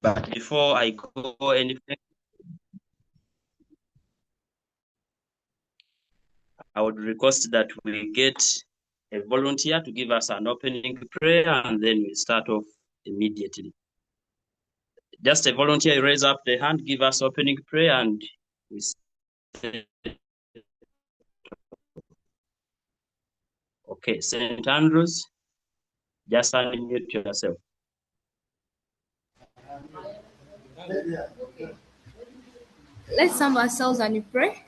But before I go anything, I would request that we get a volunteer to give us an opening prayer, and then we start off immediately. Just a volunteer, raise up the hand, give us opening prayer, and we say, okay, St. Andrews, just unmute yourself. Let's sum ourselves and we pray.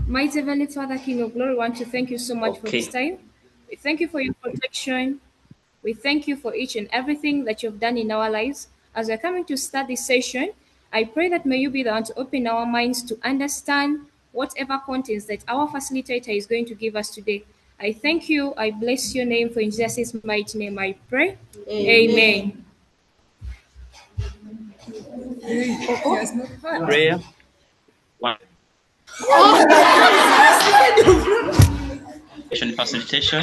Mighty Heavenly Father, King of Glory, we want to thank you so much for this Okay. time. We thank you for your protection. We thank you for each and everything that you've done in our lives. As we're coming to start this session, I pray that may you be the one to open our minds to understand whatever contents that our facilitator is going to give us today. I thank you. I bless your name, for in Jesus' mighty name I pray. Amen. Prayer. One. Facilitation.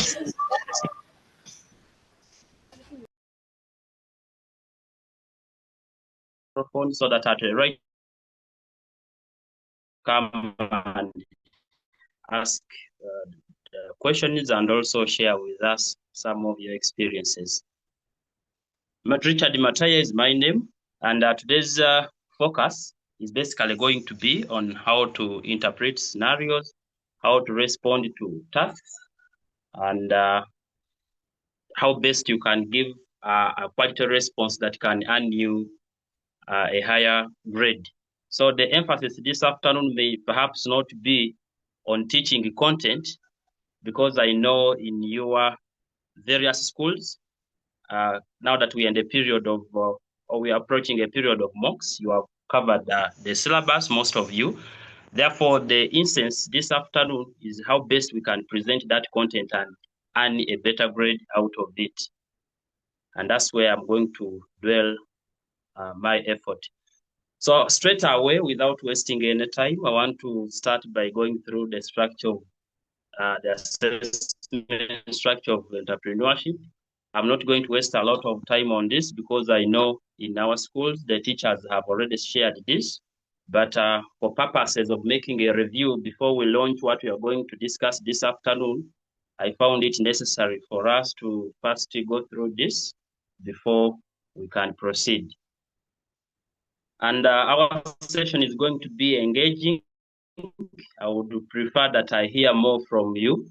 So that at the right come and ask questions and also share with us some of your experiences. Richard Mataya is my name, and today's focus is basically going to be on how to interpret scenarios, how to respond to tasks, and how best you can give a quality response that can earn you a higher grade. So the emphasis this afternoon may perhaps not be on teaching content, because I know in your various schools, now that we are in the period of, or we are approaching a period of mocks, you have covered the syllabus, most of you. Therefore, the instance this afternoon is how best we can present that content and earn a better grade out of it. And that's where I'm going to dwell my effort. So straight away, without wasting any time, I want to start by going through the structure of the assessment structure of entrepreneurship. I'm not going to waste a lot of time on this because I know in our schools, the teachers have already shared this. But for purposes of making a review before we launch what we are going to discuss this afternoon, I found it necessary for us to first go through this before we can proceed. And our session is going to be engaging. I would prefer that I hear more from you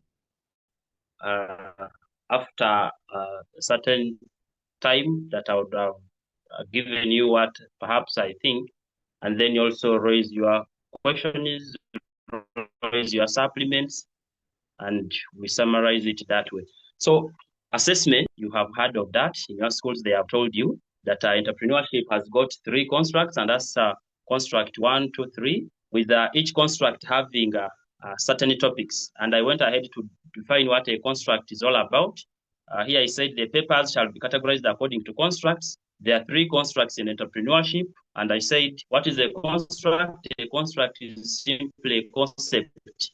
after a certain time that I would have given you what perhaps I think, and then you also raise your questions, raise your supplements, and we summarize it that way. So assessment, you have heard of that. In your schools, they have told you that entrepreneurship has got 3 constructs, and that's construct 1, 2, 3, with each construct having certain topics. And I went ahead to define what a construct is all about. Here I said the papers shall be categorized according to constructs. There are 3 constructs in entrepreneurship. And I said, what is a construct? A construct is simply a concept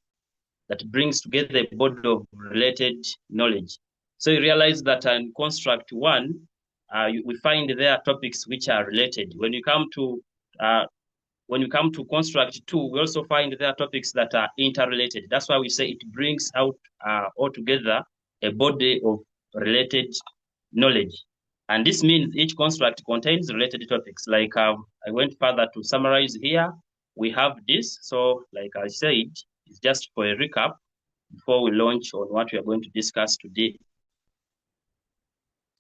that brings together a body of related knowledge. So you realize that in construct 1, we find there are topics which are related. When you come to construct 2, we also find there are topics that are interrelated. That's why we say it brings out altogether a body of related knowledge. And this means each construct contains related topics. Like I went further to summarize here, we have this. So like I said, it's just for a recap before we launch on what we are going to discuss today.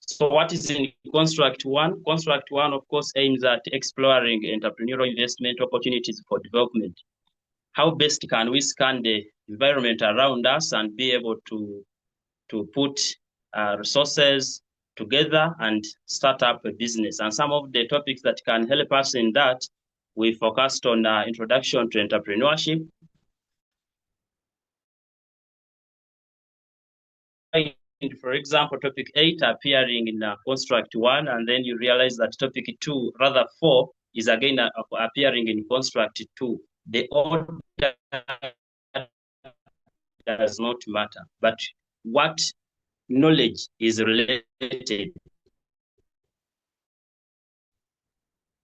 So what is in construct 1? Construct 1, of course, aims at exploring entrepreneurial investment opportunities for development. How best can we scan the environment around us and be able to put resources together and start up a business? And some of the topics that can help us in that, we focused on introduction to entrepreneurship. For example, topic 8 appearing in construct 1, and then you realize that topic 2, rather 4, is again appearing in construct 2. The order does not matter, but what knowledge is related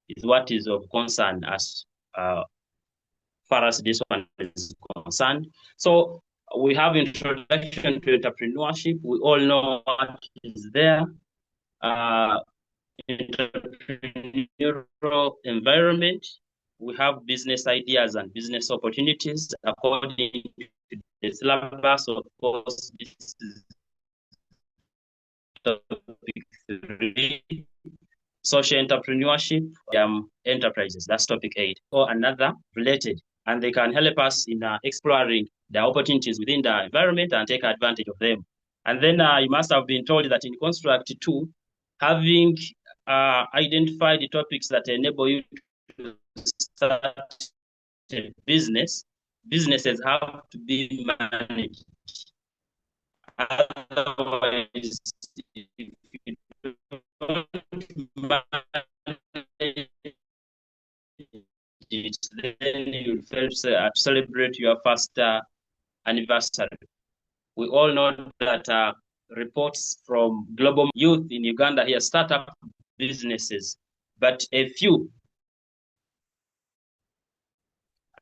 is what is of concern as far as this one is concerned. So we have introduction to entrepreneurship. We all know what is there. Entrepreneurial environment. We have business ideas and business opportunities according to the syllabus. Of course, this is topic 3. Social entrepreneurship, enterprises, that's topic 8, or another related, and they can help us in exploring the opportunities within the environment and take advantage of them. And then you must have been told that in construct 2, having identified the topics that enable you to start a business, businesses have to be managed. Otherwise, if you don't manage it, then you fail to celebrate your first anniversary. We all know that reports from global youth in Uganda here start up businesses, but a few,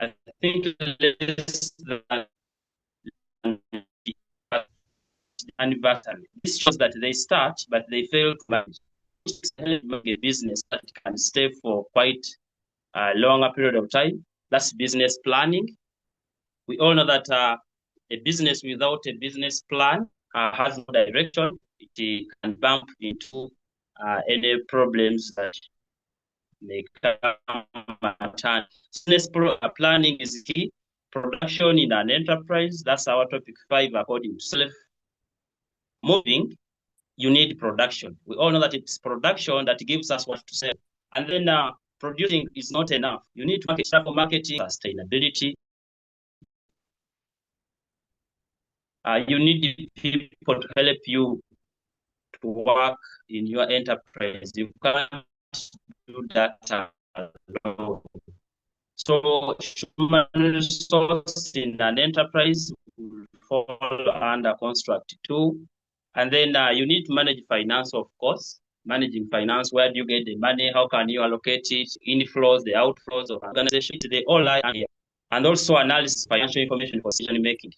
I think, less than anniversary. This shows that they start, but they fail to manage. A business that can stay for quite a longer period of time. That's business planning. We all know that a business without a business plan has no direction. It can bump into any problems that may come at hand. Business planning is key. Production in an enterprise, that's our topic 5 according to self. Moving, you need production. We all know that it's production that gives us what to sell. And then producing is not enough. You need to market for marketing, sustainability. You need people to help you to work in your enterprise. You can't do that alone. So human resource in an enterprise will fall under construct 2. And then you need to manage finance, of course. Managing finance, where do you get the money? How can you allocate it? Inflows, the outflows of organization, they all lie here. And also analysis financial information for decision making.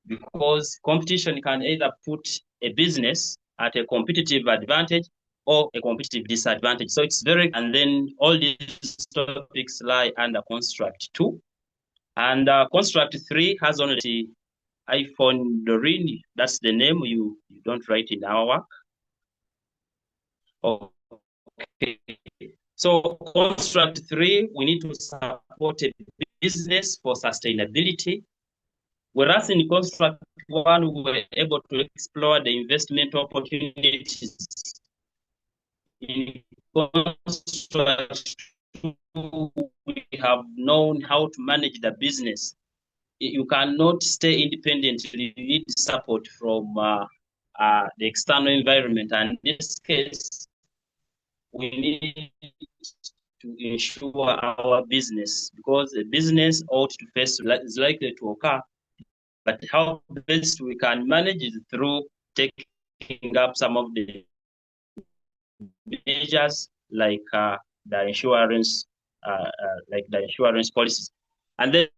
Because competition can either put a business at a competitive advantage or a competitive disadvantage. So it's very, and then all these topics lie under construct 2. And construct 3 has only the iPhone Doreen. That's the name you don't write in our work. Okay. So construct 3, we need to support a business for sustainability. Whereas in construct 1, we were able to explore the investment opportunities. In construct 2, we have known how to manage the business. You cannot stay independent. You need support from the external environment. And in this case, we need to ensure our business, because a business ought to face is likely to occur. But how best we can manage it through taking up some of the measures like the insurance, policies, and then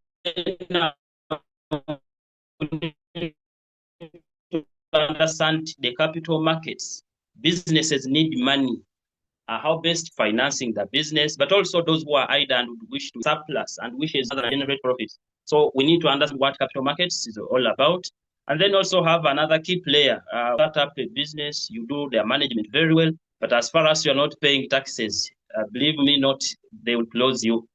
to understand the capital markets. Businesses need money. How best financing the business, but also those who are idle and would wish to surplus and wishes to generate profits. So we need to understand what capital markets is all about. And then also have another key player. Start up a business, you do their management very well, but as far as you're not paying taxes, believe me not, they will close you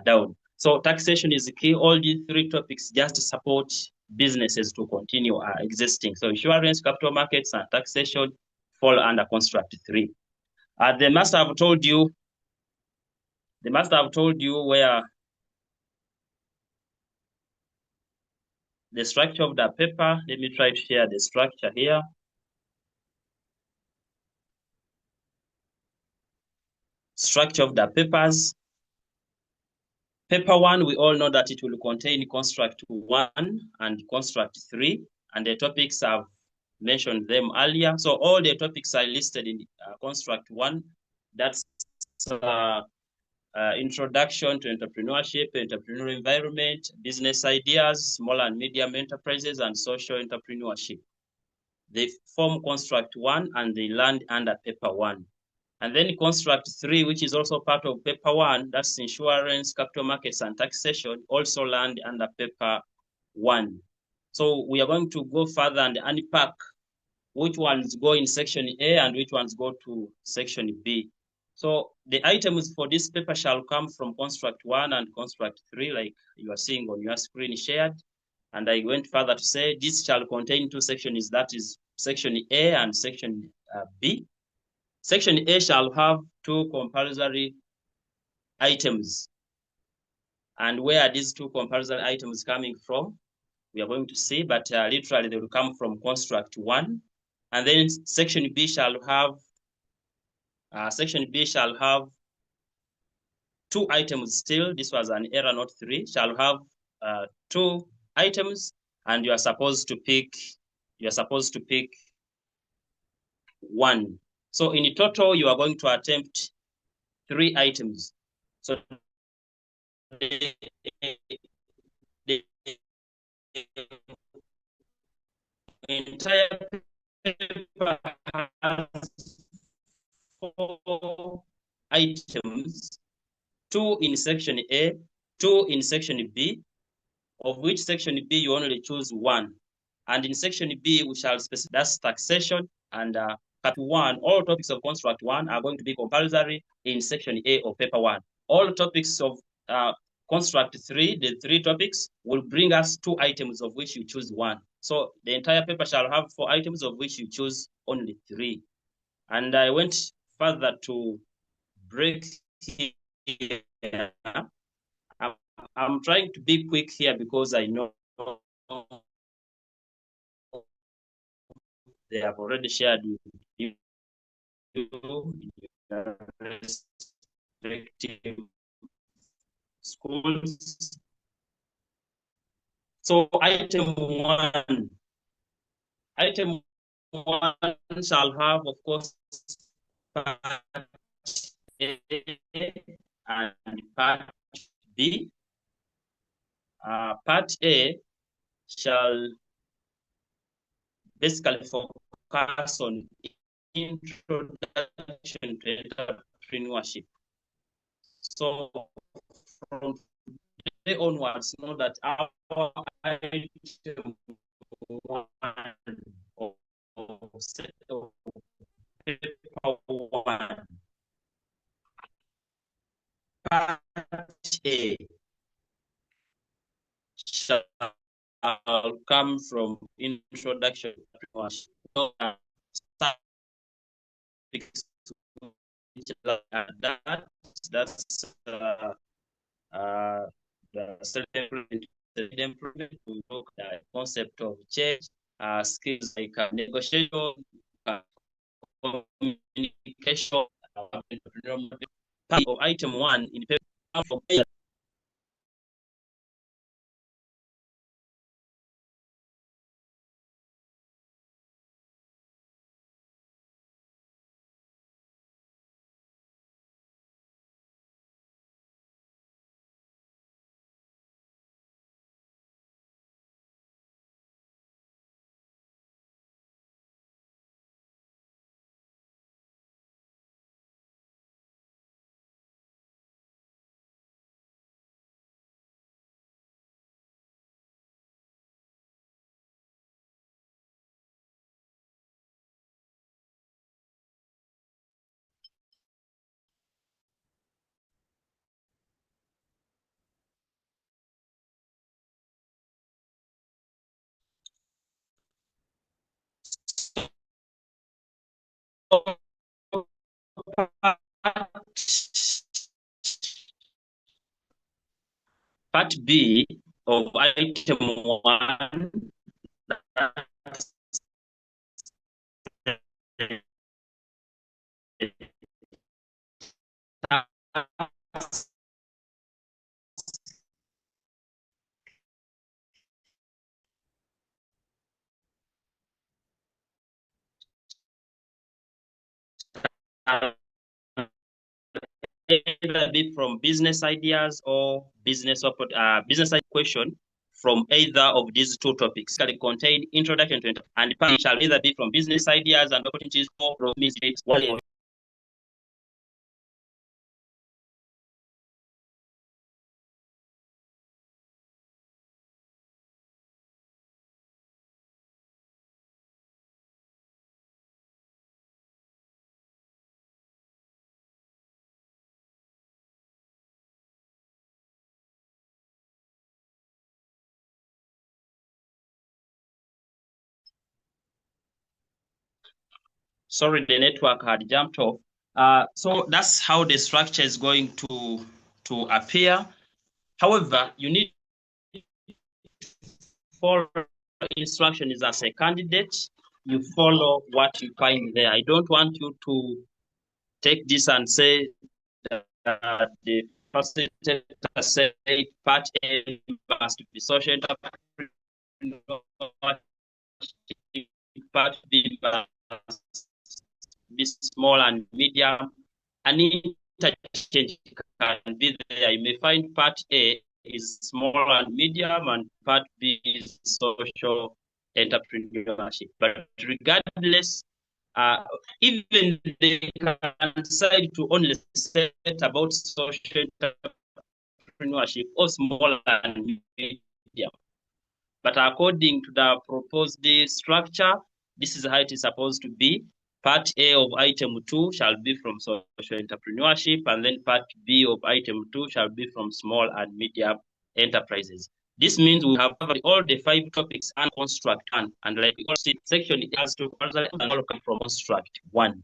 down. So taxation is the key. All these 3 topics just support businesses to continue existing. So insurance, capital markets, and taxation fall under construct 3. They must have told you where the structure of the paper. Let me try to share the structure here. Structure of the papers. Paper 1, we all know that it will contain construct 1 and construct 3, and the topics I've mentioned them earlier. So all the topics are listed in construct 1. That's introduction to entrepreneurship, entrepreneurial environment, business ideas, small and medium enterprises, and social entrepreneurship. They form construct 1 and they land under paper 1. And then construct 3, which is also part of paper 1, that's insurance, capital markets, and taxation, also land under paper 1. So we are going to go further and unpack which ones go in section A and which ones go to section B. So the items for this paper shall come from construct 1 and construct 3, like you are seeing on your screen shared. And I went further to say this shall contain 2 sections, that is section A and section B. Section A shall have 2 compulsory items. And where are these 2 compulsory items coming from? We are going to see, but literally they will come from construct 1. And then section B shall have 2 items still. This was an error, not 3. Shall have 2 items, and you are supposed to pick 1. So in total, you are going to attempt 3 items. So the entire paper has 4 items, 2 in section A, 2 in section B, of which section B you only choose 1. And in section B, we shall specify that's taxation and part 1. All topics of construct 1 are going to be compulsory in section A of paper 1. All topics of construct 3, the 3 topics, will bring us 2 items of which you choose 1. So the entire paper shall have 4 items of which you choose only 3. And I went further to break here. I'm trying to be quick here because I know they have already shared with you respective schools. So item one shall have, of course, part A and part B. Part A shall basically focus on introduction to entrepreneurship. So from today onwards, know that our item one of paper one, part A, shall come from introduction to entrepreneurship. That's the self-improvement. We look at the concept of change, skills like negotiation, communication, part of item one in paper. Part B of item one either be from business ideas or business question from either of these two topics. It contain introduction to and part shall either be from business ideas and opportunities or from business. Sorry, the network had jumped off. So that's how the structure is going to appear. However, you need to follow instructions as a candidate. You follow what you find there. I don't want you to take this and say that the facilitator said part A must be social entrepreneurship, part B must be small and medium. An interchange can be there. You may find part A is small and medium, and part B is social entrepreneurship. But regardless, even they can decide to only set about social entrepreneurship or small and medium. But according to the proposed structure, this is how it is supposed to be. Part A of item 2 shall be from social entrepreneurship, and then part B of item 2 shall be from small and medium enterprises. This means we have covered all the 5 topics and construct 1. And like we all see, section it has to and all come from construct 1.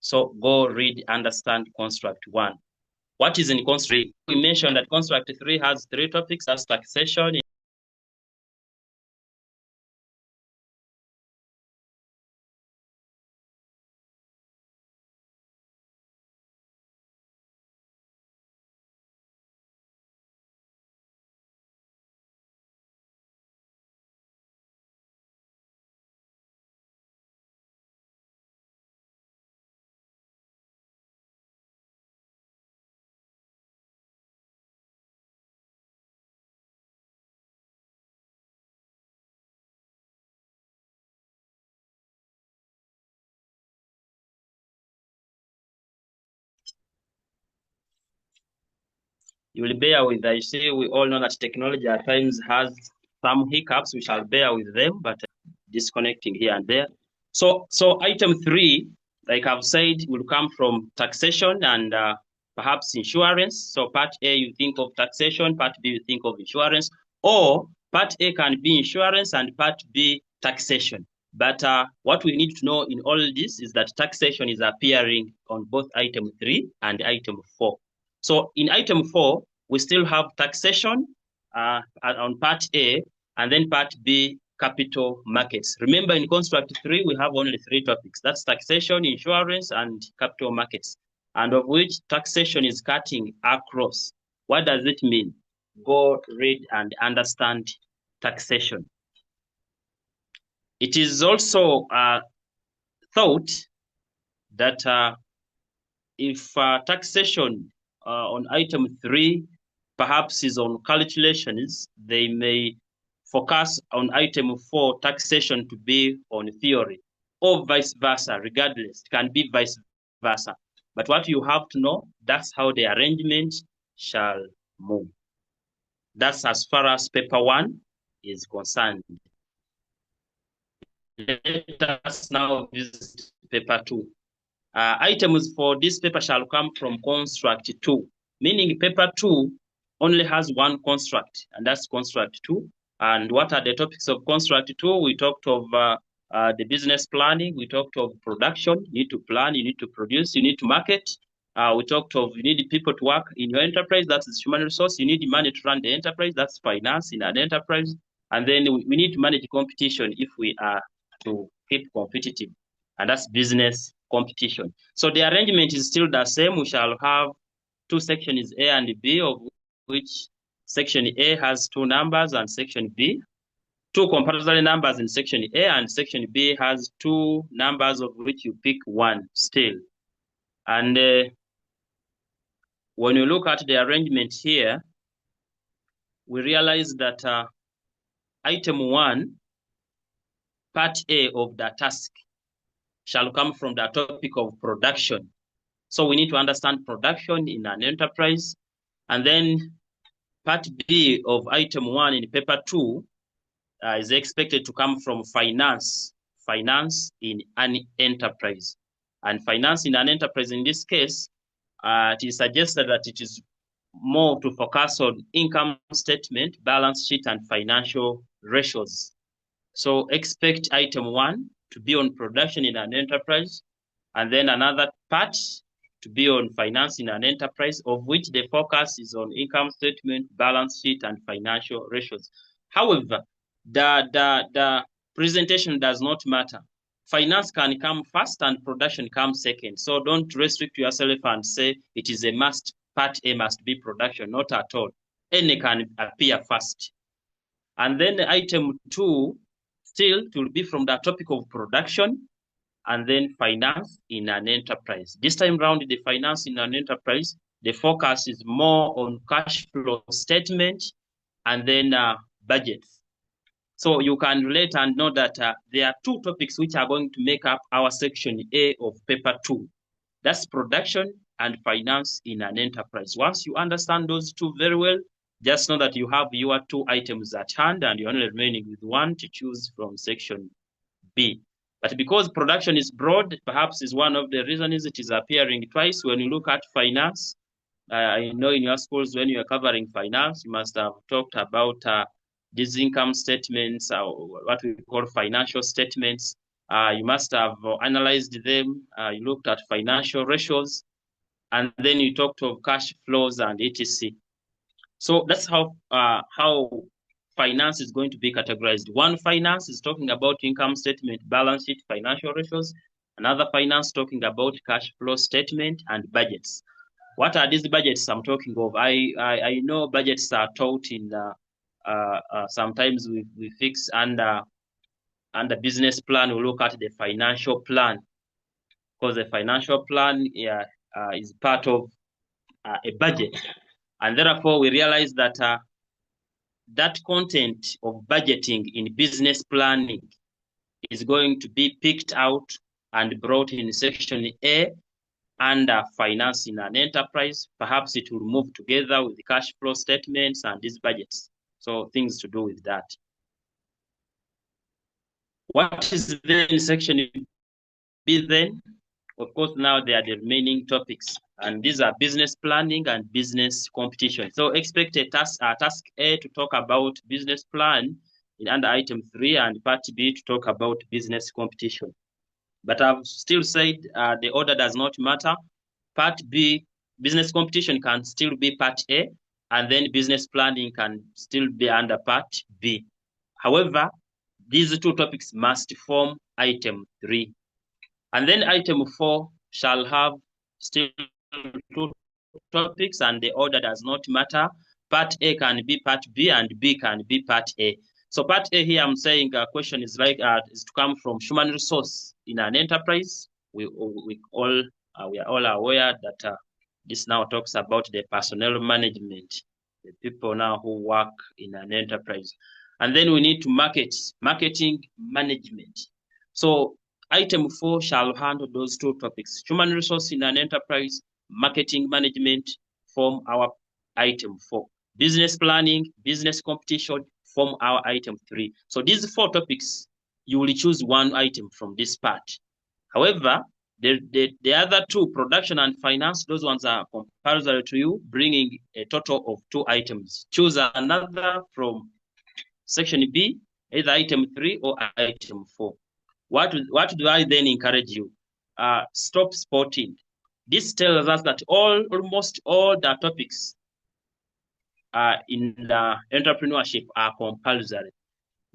So go read, understand construct 1. What is in construct? We mentioned that construct 3 has 3 topics as taxation, you will bear with. I say we all know that technology at times has some hiccups. We shall bear with them, but disconnecting here and there. So item 3, like I've said, will come from taxation and perhaps insurance. So part A, you think of taxation, part B, you think of insurance, or part A can be insurance and part B, taxation. But what we need to know in all this is that taxation is appearing on both item 3 and item 4. So in item 4, we still have taxation on part A, and then part B, capital markets. Remember, in construct 3, we have only 3 topics. That's taxation, insurance, and capital markets, and of which taxation is cutting across. What does it mean? Go read and understand taxation. It is also thought that if taxation on item 3 perhaps is on calculations, they may focus on item 4, taxation, to be on theory, or vice versa. Regardless, it can be vice versa. But what you have to know, that's how the arrangement shall move. That's as far as paper 1 is concerned. Let us now visit paper 2. Items for this paper shall come from construct 2, meaning paper 2 only has 1 construct, and that's construct 2. And what are the topics of construct 2? We talked of the business planning. We talked of production. You need to plan, you need to produce, you need to market. We talked of you need people to work in your enterprise. That's human resource. You need money to run the enterprise. That's finance in an enterprise. And then we need to manage competition if we are to keep competitive, and that's business competition. So the arrangement is still the same. We shall have 2 sections, A and B, of which section A has 2 numbers and section B, 2 compulsory numbers in section A, and section B has 2 numbers of which you pick 1 still. And when you look at the arrangement here, we realize that item 1, part A of the task shall come from the topic of production. So we need to understand production in an enterprise. And then part B of item 1 in paper 2 is expected to come from finance in an enterprise. And finance in an enterprise, in this case, it is suggested that it is more to focus on income statement, balance sheet, and financial ratios. So expect item 1 to be on production in an enterprise, and then another part to be on finance in an enterprise, of which the focus is on income statement, balance sheet, and financial ratios. However, the presentation does not matter. Finance can come first and production comes second. So don't restrict yourself and say it is a must, part A must be production, not at all. Any can appear first. And then item 2 still will be from the topic of production, and then finance in an enterprise. This time around, the finance in an enterprise, the focus is more on cash flow statement and then budgets. So you can relate and know that there are 2 topics which are going to make up our section A of paper 2. That's production and finance in an enterprise. Once you understand those 2 very well, just know that you have your 2 items at hand and you're only remaining with 1 to choose from section B. But because production is broad, perhaps is one of the reasons it is appearing twice. When you look at finance, I know in your schools, when you are covering finance, you must have talked about these income statements, what we call financial statements. You must have analyzed them. You looked at financial ratios, and then you talked of cash flows and etc. So that's how finance is going to be categorized. One finance is talking about income statement, balance sheet, financial ratios. Another finance talking about cash flow statement and budgets. What are these budgets I'm talking of? I know budgets are taught in sometimes we fix under business plan. We look at the financial plan, because the financial plan is part of a budget, and therefore we realize that that content of budgeting in business planning is going to be picked out and brought in section A under finance in an enterprise. Perhaps it will move together with the cash flow statements and these budgets. So things to do with that. What is then in section B then? Of course, now they are the remaining topics, and these are business planning and business competition. So expect a task A to talk about business plan in under item 3, and part B to talk about business competition. But I've still said the order does not matter. Part B, business competition, can still be part A, and then business planning can still be under part B. However, these 2 topics must form item 3. And then item 4 shall have still 2 topics, and the order does not matter. Part A can be part B, and B can be part A. So part A here, I'm saying a question is like is to come from human resource in an enterprise. We are all aware that this now talks about the personnel management, the people now who work in an enterprise. And then we need to marketing management. So item 4 shall handle those 2 topics. Human resource in an enterprise, marketing management form our item 4. Business planning, business competition form our item 3. So these 4 topics, you will choose 1 item from this part. However, the other 2, production and finance, those ones are compulsory to you, bringing a total of 2 items. Choose another from section B, either item 3 or item 4. What do I then encourage you? Stop spotting. This tells us that almost all the topics in the entrepreneurship are compulsory.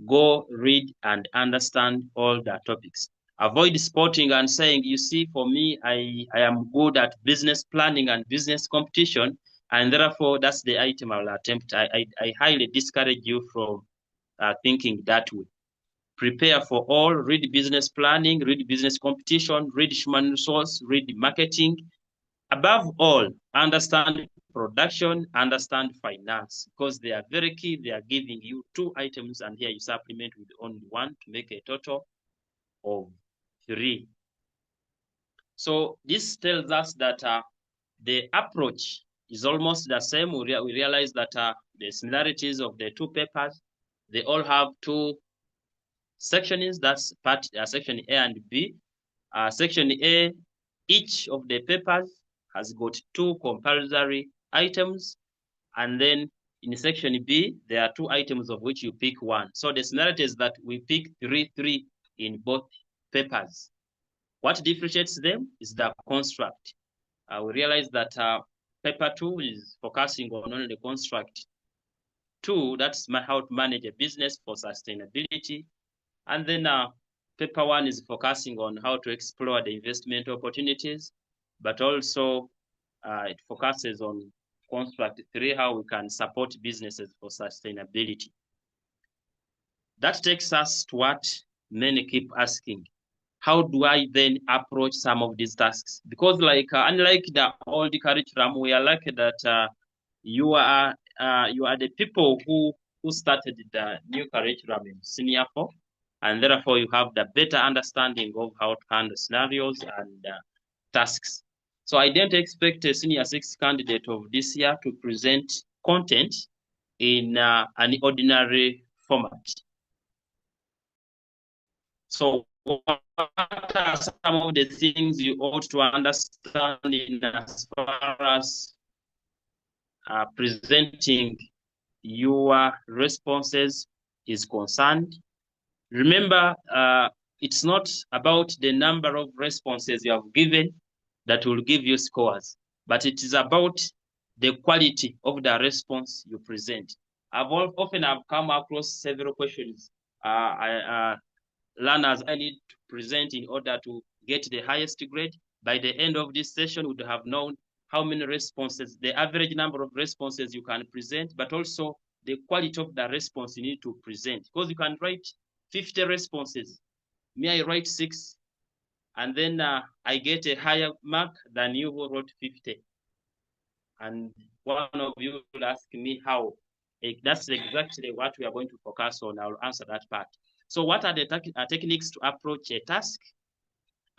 Go read and understand all the topics. Avoid spotting and saying, you see, for me, I am good at business planning and business competition, and therefore that's the item I will attempt. I highly discourage you from thinking that way. Prepare for all, read business planning, read business competition, read human resource, read marketing, Above all, understand production, understand finance, because they are very key. They are giving you 2 items, and here you supplement with only 1 to make a total of 3. So this tells us that the approach is almost the same. We realize that the similarities of the 2 papers, they all have 2 sections. That's part section A and B. Section A, each of the papers has got 2 compulsory items, and then in section B, there are 2 items of which you pick 1. So the scenario is that we pick 3 in both papers. What differentiates them is the construct. We realize that paper 2 is focusing on only the construct 2, that's how to manage a business for sustainability. And then paper 1 is focusing on how to explore the investment opportunities, but also it focuses on construct 3, how we can support businesses for sustainability. That takes us to what many keep asking. How do I then approach some of these tasks? Because unlike the old curriculum, we are lucky that you are the people who started the new curriculum in senior 4, and therefore you have the better understanding of how to handle scenarios and tasks. So I don't expect a senior 6 candidate of this year to present content in an ordinary format. So what are some of the things you ought to understand in as far as presenting your responses is concerned? Remember, it's not about the number of responses you have given that will give you scores, but it is about the quality of the response you present. Often I've come across several questions. Learners I need to present in order to get the highest grade. By the end of this session, we would have known how many responses, the average number of responses you can present, but also the quality of the response you need to present. Because you can write 50 responses. Me, I write 6, and then I get a higher mark than you who wrote 50. And one of you will ask me how. That's exactly what we are going to focus on. I'll answer that part. So what are the techniques to approach a task,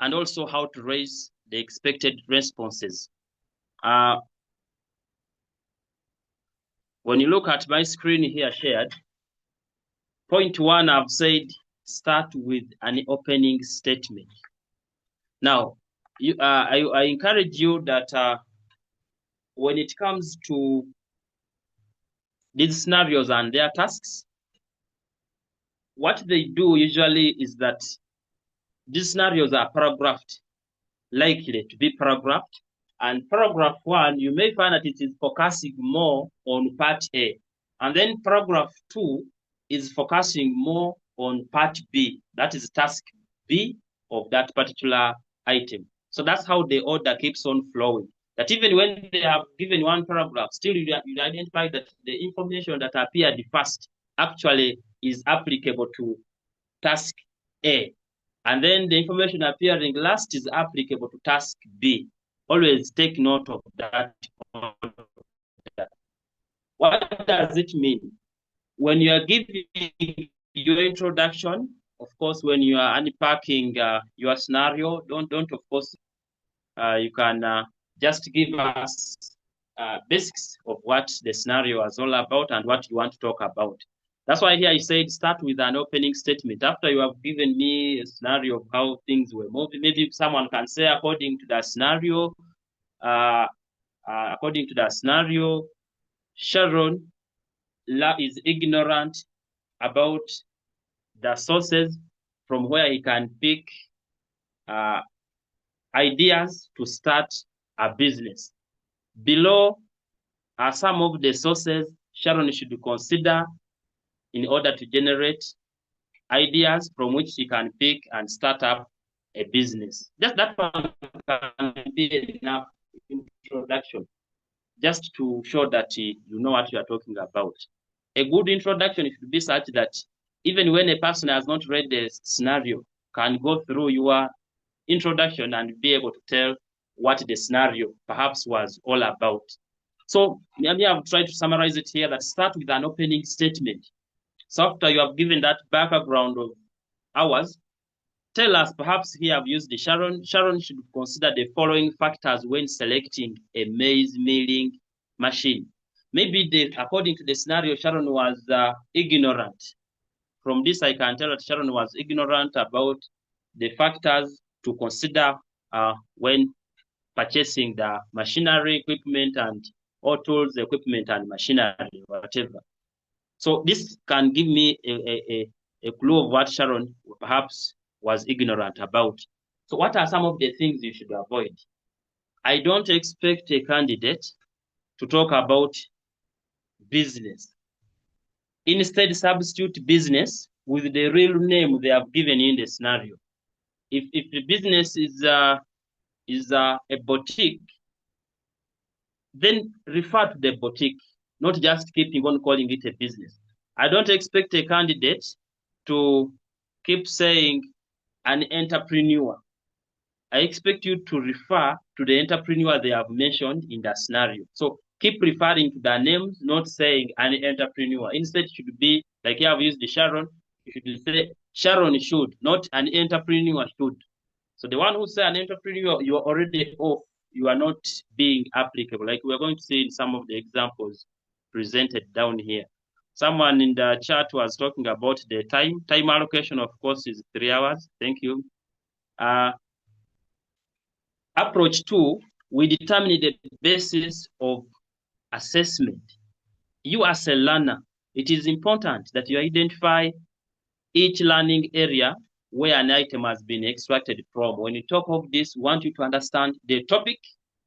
and also how to raise the expected responses? When you look at my screen here shared, point 1, I've said start with an opening statement. Now, I encourage you that when it comes to these scenarios and their tasks, what they do usually is that these scenarios are paragraphed, likely to be paragraphed. And paragraph 1, you may find that it is focusing more on part A. And then paragraph 2 is focusing more on part B. That is task B of that particular item. So that's how the order keeps on flowing. That even when they have given one paragraph, still you identify that the information that appeared first actually is applicable to task A. And then the information appearing last is applicable to task B. Always take note of that. What does it mean? When you are giving your introduction, of course, when you are unpacking your scenario, don't of course, you can just give us basics of what the scenario is all about and what you want to talk about. That's why here I said start with an opening statement. After you have given me a scenario of how things were moving, maybe someone can say according to the scenario, Sharon is ignorant about the sources from where he can pick ideas to start a business. Below are some of the sources Sharon should consider in order to generate ideas from which she can pick and start up a business. Just that one can be enough introduction, just to show that you know what you are talking about. A good introduction should be such that even when a person has not read the scenario, can go through your introduction and be able to tell what the scenario perhaps was all about. So maybe I've tried to summarize it here, that start with an opening statement. So after you have given that background of ours, tell us, perhaps here I've used the Sharon. Sharon should consider the following factors when selecting a maize milling machine. Maybe according to the scenario, Sharon was ignorant. From this, I can tell that Sharon was ignorant about the factors to consider when purchasing the machinery, equipment, and all tools, equipment, and machinery, whatever. So this can give me a clue of what Sharon perhaps was ignorant about. So what are some of the things you should avoid? I don't expect a candidate to talk about business. Instead, substitute business with the real name they have given in the scenario. If the business is a boutique, then refer to the boutique, not just keeping on calling it a business. I don't expect a candidate to keep saying an entrepreneur. I expect you to refer to the entrepreneur they have mentioned in the scenario. So keep referring to their names, not saying an entrepreneur. Instead, it should be like here I've used the Sharon. You should say Sharon should, not an entrepreneur should. So the one who say an entrepreneur, you are already off. You are not being applicable. Like we're going to see in some of the examples presented down here. Someone in the chat was talking about the time. Time allocation, of course, is 3 hours. Thank you. Approach 2, we determine the basis of assessment. You as a learner, it is important that you identify each learning area where an item has been extracted from. When you talk of this, we want you to understand the topic,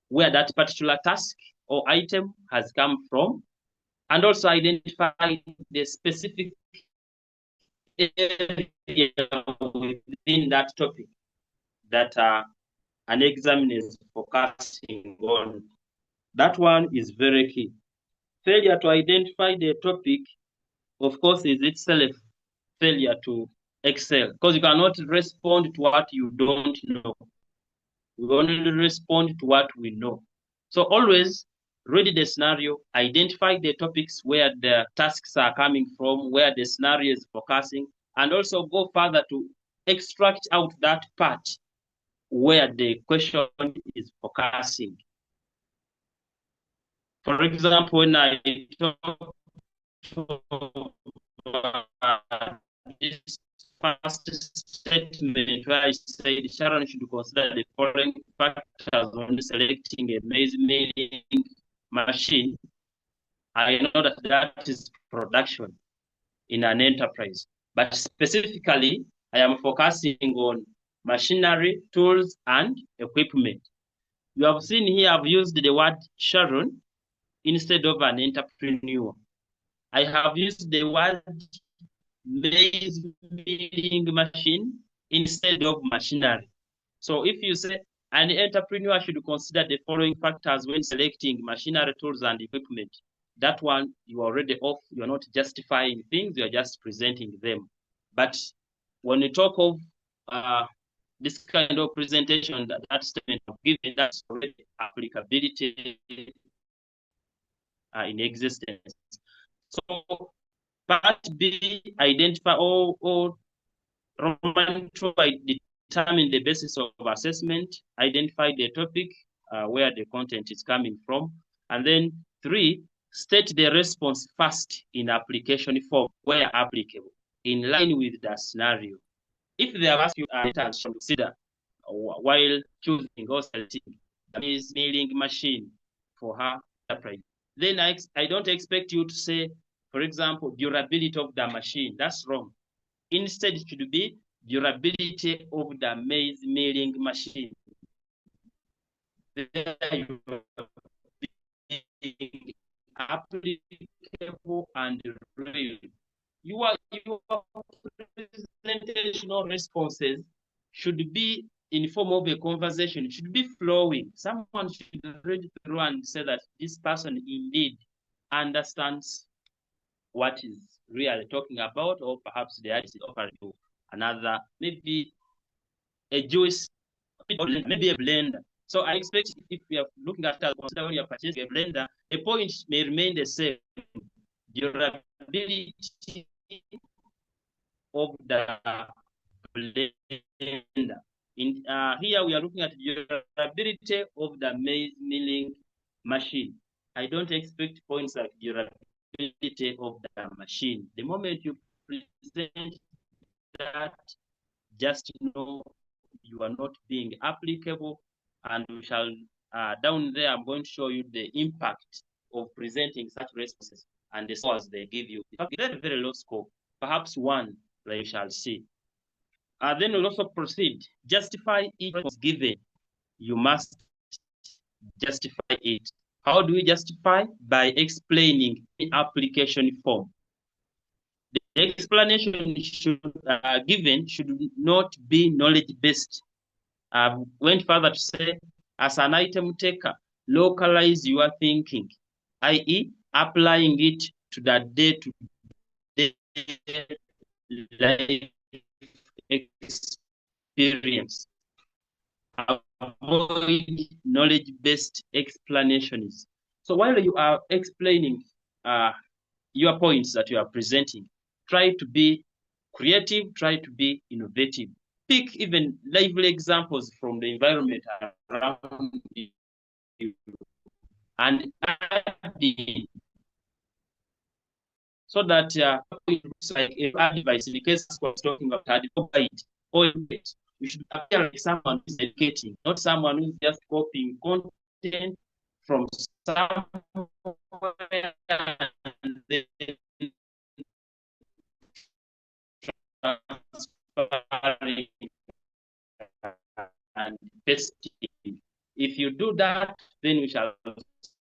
where that particular task or item has come from, and also identify the specific area within that topic that an examiner is focusing on. That one is very key. Failure to identify the topic, of course, is itself failure to excel, because you cannot respond to what you don't know. We only respond to what we know. So always read the scenario, identify the topics where the tasks are coming from, where the scenario is focusing, and also go further to extract out that part where the question is focusing. For example, when I talk this first statement where I said Sharon should consider the following factors when selecting a maize milling machine, I know that is production in an enterprise. But specifically, I am focusing on machinery, tools, and equipment. You have seen here I've used the word Sharon instead of an entrepreneur. I have used the word maize milling machine instead of machinery. So if you say an entrepreneur should consider the following factors when selecting machinery, tools, and equipment, that one you're already off. You're not justifying things, you're just presenting them. But when you talk of this kind of presentation, that statement of giving, that's already applicability in existence. So part B, identify or Roman 2, determine the basis of assessment, identify the topic where the content is coming from, and then 3, state the response first in application form where applicable, in line with the scenario. If they have asked you to consider while choosing or selecting the maize milling machine for her enterprise, then I don't expect you to say, for example, durability of the machine. That's wrong. Instead, it should be durability of the maize milling machine. Applicable and real. Your presentational responses should be in form of a conversation. It should be flowing. Someone should read through and say that this person indeed understands what is really talking about, or perhaps the artist is offering you another, maybe a juice, maybe a blender. So I expect if we are looking at that, consider when you are purchasing a blender, the points may remain the same. Durability of the blender. Here we are looking at durability of the milling machine. I don't expect points like durability of the machine. The moment you present that, just know you are not being applicable, and we shall down there I'm going to show you the impact of presenting such responses and the scores they give you. In fact, very, very low score, perhaps 1, like you shall see. Then we'll also proceed. Justify each response given. You must justify it. How do we justify? By explaining the application form. The explanation given should not be knowledge-based. I went further to say, as an item taker, localize your thinking, i.e., applying it to the day-to-day life experience. Avoid knowledge-based explanations. So while you are explaining your points that you are presenting, try to be creative, try to be innovative. Pick even lively examples from the environment around you and add in, so that it's like a device. In the case I was talking about, or you should appear like someone who's educating, not someone who's just copying content from somewhere and then transferring and pasting. If you do that, then we shall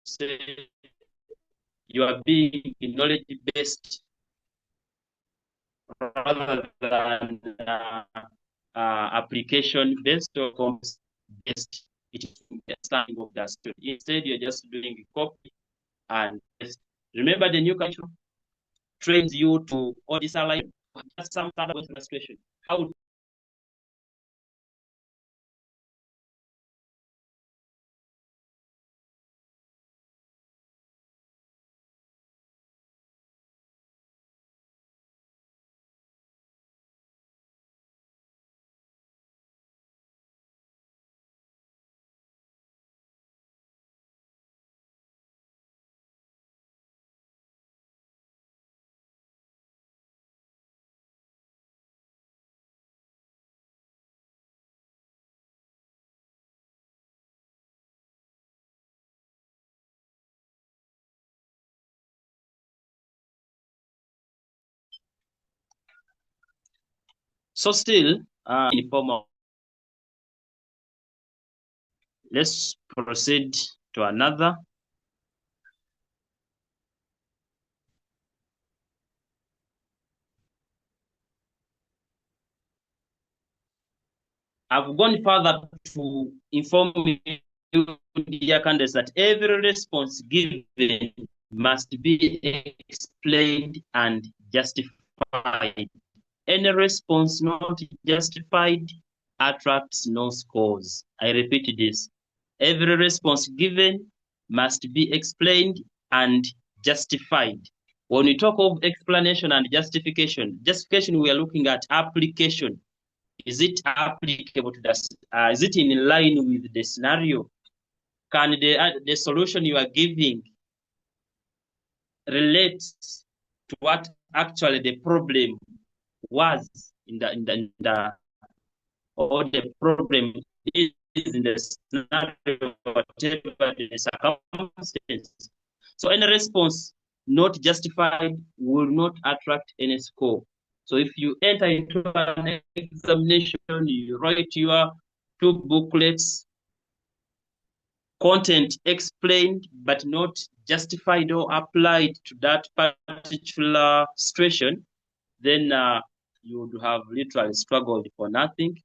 say you are being knowledge-based rather than application-based or commerce-based. It is understanding of that story. Instead, you're just doing a copy and paste. Remember, the new culture trains you to all this alignment. That's some kind of illustration. How so still in form of, let's proceed to another. I've gone further to inform you, dear candidates, that every response given must be explained and justified. Any response not justified attracts no scores. I repeat this. Every response given must be explained and justified. When we talk of explanation and justification, we are looking at application. Is it applicable to this? Is it in line with the scenario? Can the solution you are giving relate to what actually the problem was in the or the problem is in the scenario, whatever the circumstance? So any response not justified will not attract any score. So if you enter into an examination, you write your 2 booklets, content explained but not justified or applied to that particular situation, then you would have literally struggled for nothing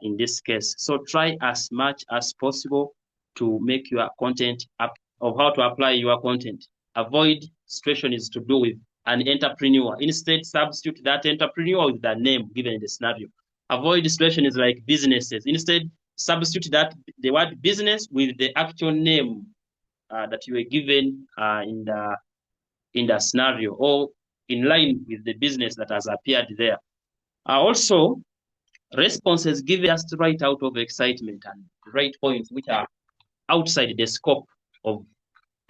in this case. So try as much as possible to make your content up, or how to apply your content. Avoid situations to do with an entrepreneur. Instead, substitute that entrepreneur with the name given in the scenario. Avoid situations like businesses. Instead, substitute that the word business with the actual name that you were given in the scenario, or in line with the business that has appeared there. Also, responses given just right out of excitement and right points which are outside the scope of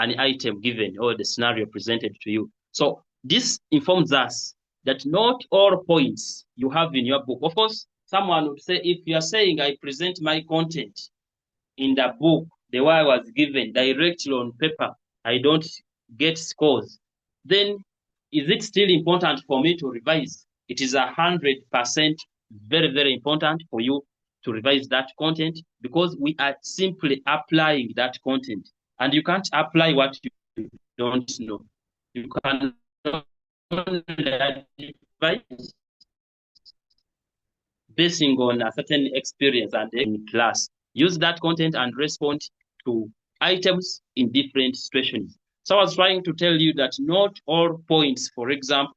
an item given or the scenario presented to you. So this informs us that not all points you have in your book. Of course, someone would say, if you are saying I present my content in the book the way I was given directly on paper, I don't get scores, then is it still important for me to revise? It is 100% very, very important for you to revise that content, because we are simply applying that content, and you can't apply what you don't know. You can only advise basing on a certain experience and in class. Use that content and respond to items in different situations. So I was trying to tell you that not all points, for example,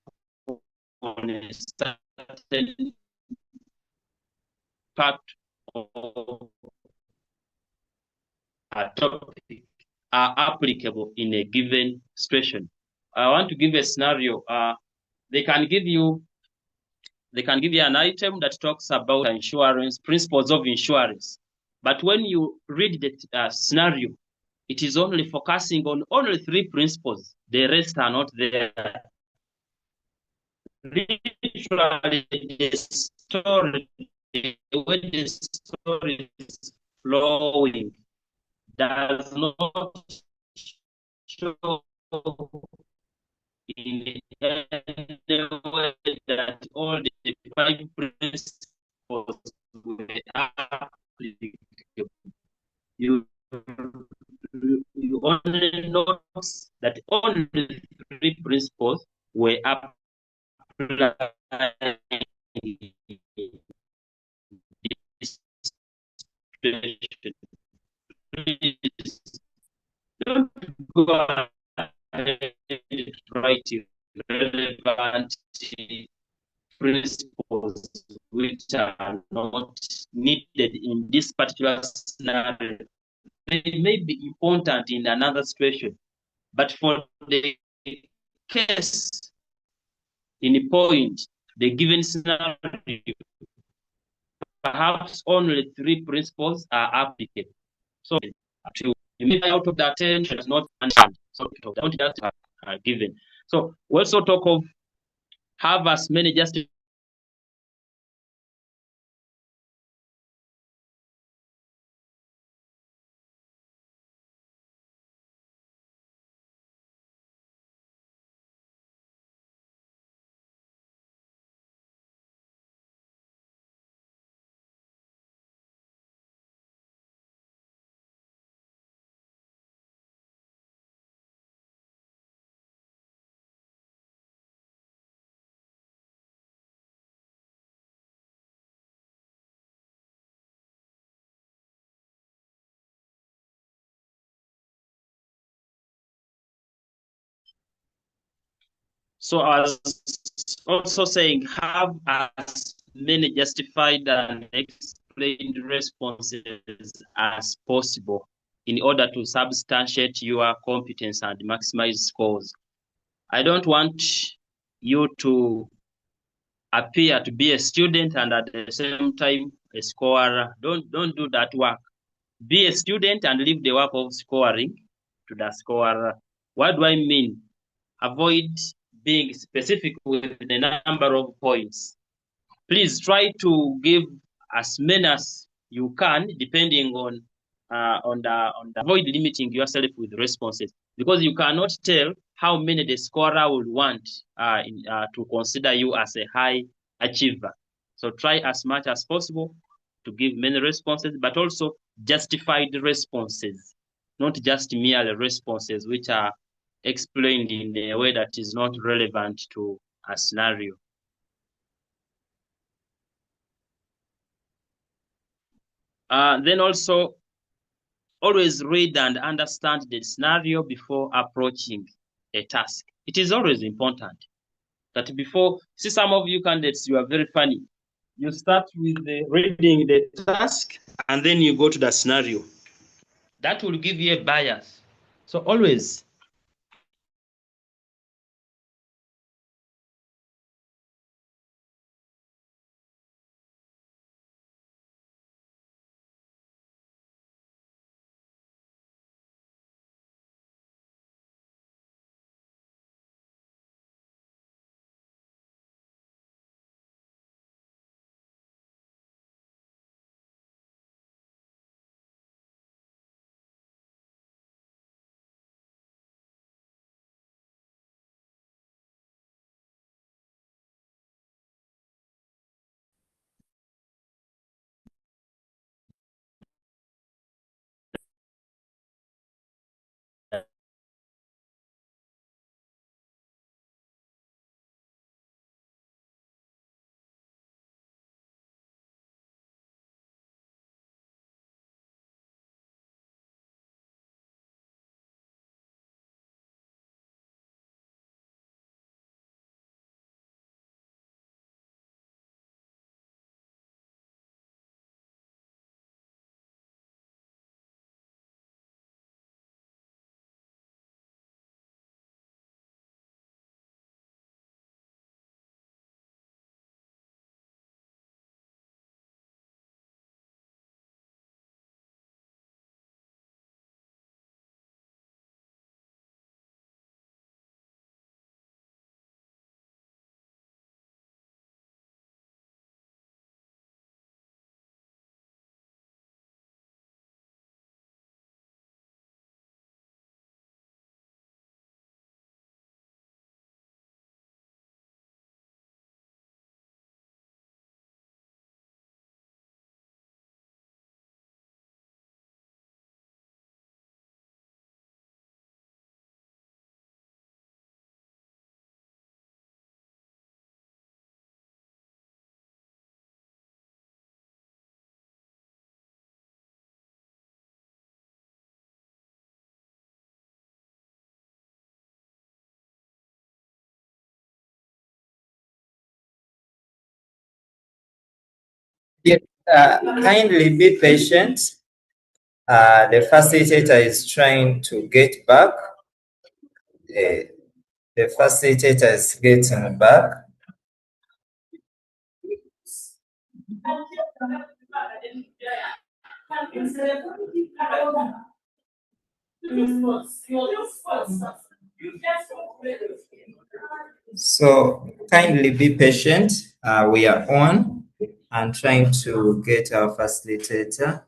on a certain part of a topic are applicable in a given situation. I want to give a scenario. They can give you an item that talks about insurance, principles of insurance. But when you read the scenario, it is only focusing on only 3 principles. The rest are not there. Literally, the story, the way the story is flowing, does not show in any way that all the 5 principles were applicable. You only notice that only 3 principles were applied in this situation. Please don't go ahead writing relevant principles which are not needed in this particular scenario. They may be important in another situation, but for the case in a point, the given scenario, perhaps only 3 principles are applicable. So you may out of that 10 does not understand. So don't just are given. So we also talk of have as many justifications So I was also saying have as many justified and explained responses as possible in order to substantiate your competence and maximize scores. I don't want you to appear to be a student and at the same time a scorer. Don't do that work. Be a student and leave the work of scoring to the scorer. What do I mean? Avoid being specific with the number of points. Please try to give as many as you can, depending on avoid limiting yourself with responses, because you cannot tell how many the scorer will want to consider you as a high achiever. So try as much as possible to give many responses, but also justified responses, not just merely responses which are explained in a way that is not relevant to a scenario. Then also, always read and understand the scenario before approaching a task. It is always important that before, see, some of you candidates, you are very funny. You start with reading the task, and then you go to the scenario. That will give you a bias. So always Yes, kindly be patient. The facilitator is trying to get back. Uh, the facilitator is getting back. So kindly be patient. We are on and trying to get our facilitator.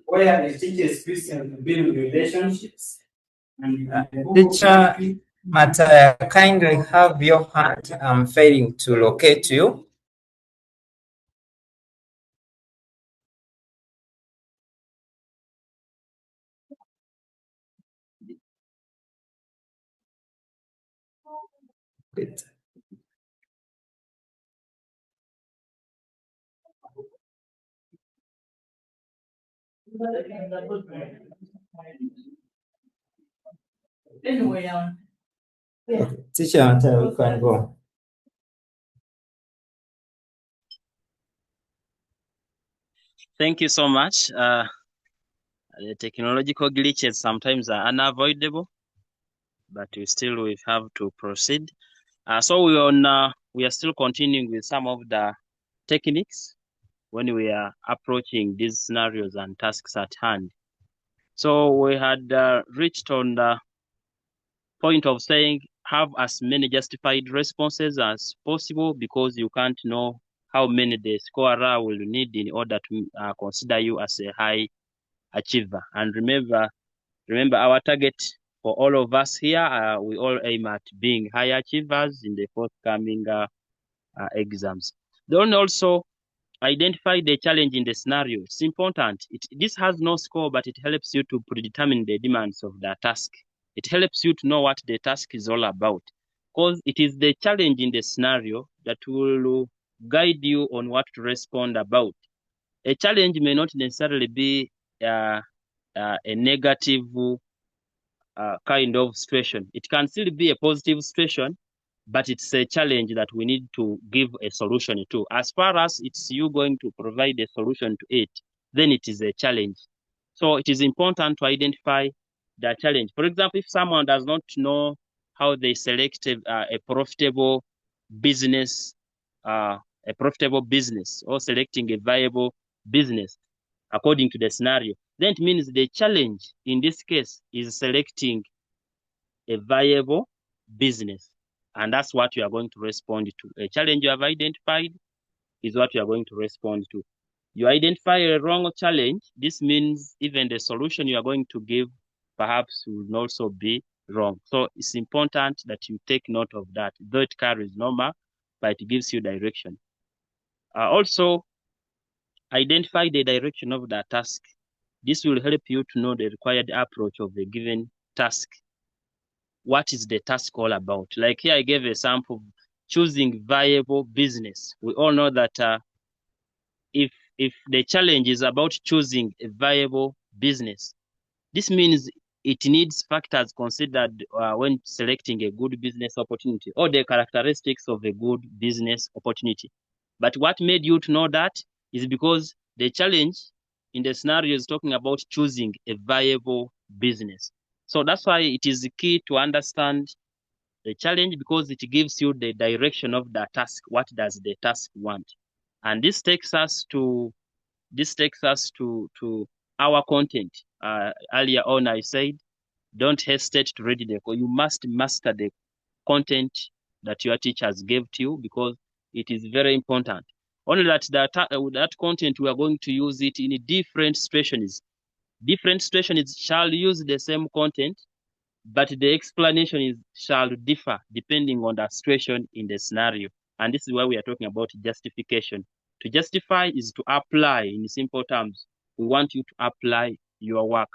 where the teaches Christians to build relationships. Teacher Mataya, kindly have your hand. I'm failing to locate you. Good. Okay. Teacher Mataya, you can go. Thank you so much. The technological glitches sometimes are unavoidable, but we have to proceed. So we are still continuing with some of the techniques when we are approaching these scenarios and tasks at hand. So we had reached on the point of saying have as many justified responses as possible, because you can't know how many the scorer will need in order to consider you as a high achiever. And remember our target for all of us here, we all aim at being high achievers in the forthcoming exams. Then also identify the challenge in the scenario. It's important. This has no score, but it helps you to predetermine the demands of the task. It helps you to know what the task is all about, because it is the challenge in the scenario that will guide you on what to respond about. A challenge may not necessarily be a negative kind of situation. It can still be a positive situation, but it's a challenge that we need to give a solution to. As far as it's you going to provide a solution to it, then it is a challenge. So it is important to identify the challenge. For example, if someone does not know how they select a profitable business, or selecting a viable business according to the scenario, then it means the challenge in this case is selecting a viable business. And that's what you are going to respond to. A challenge you have identified is what you are going to respond to. You identify a wrong challenge, this means even the solution you are going to give perhaps will also be wrong. So it's important that you take note of that, though it carries no mark, but it gives you direction. Also, identify the direction of the task. This will help you to know the required approach of a given task. What is the task all about? Like here, I gave a sample, choosing viable business. We all know that if the challenge is about choosing a viable business, this means it needs factors considered when selecting a good business opportunity, or the characteristics of a good business opportunity. But what made you to know that is because the challenge in the scenario is talking about choosing a viable business. So that's why it is key to understand the challenge, because it gives you the direction of the task. What does the task want? And this takes us to our content. Earlier on, I said, don't hesitate to read the code. You must master the content that your teachers gave to you, because it is very important. Only that content, we are going to use it in different situations. Different situations shall use the same content, but the explanation shall differ depending on the situation in the scenario. And this is why we are talking about justification. To justify is to apply. In simple terms, we want you to apply your work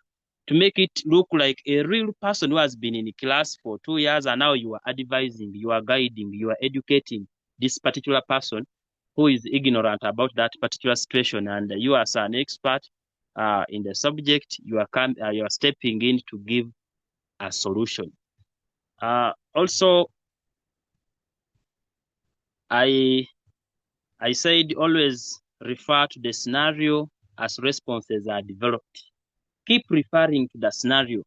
to make it look like a real person who has been in class for 2 years, and now you are advising, you are guiding, you are educating this particular person who is ignorant about that particular situation. And you, as an expert in the subject, you are stepping in to give a solution. Also, I said always refer to the scenario as responses are developed. Keep referring to the scenario.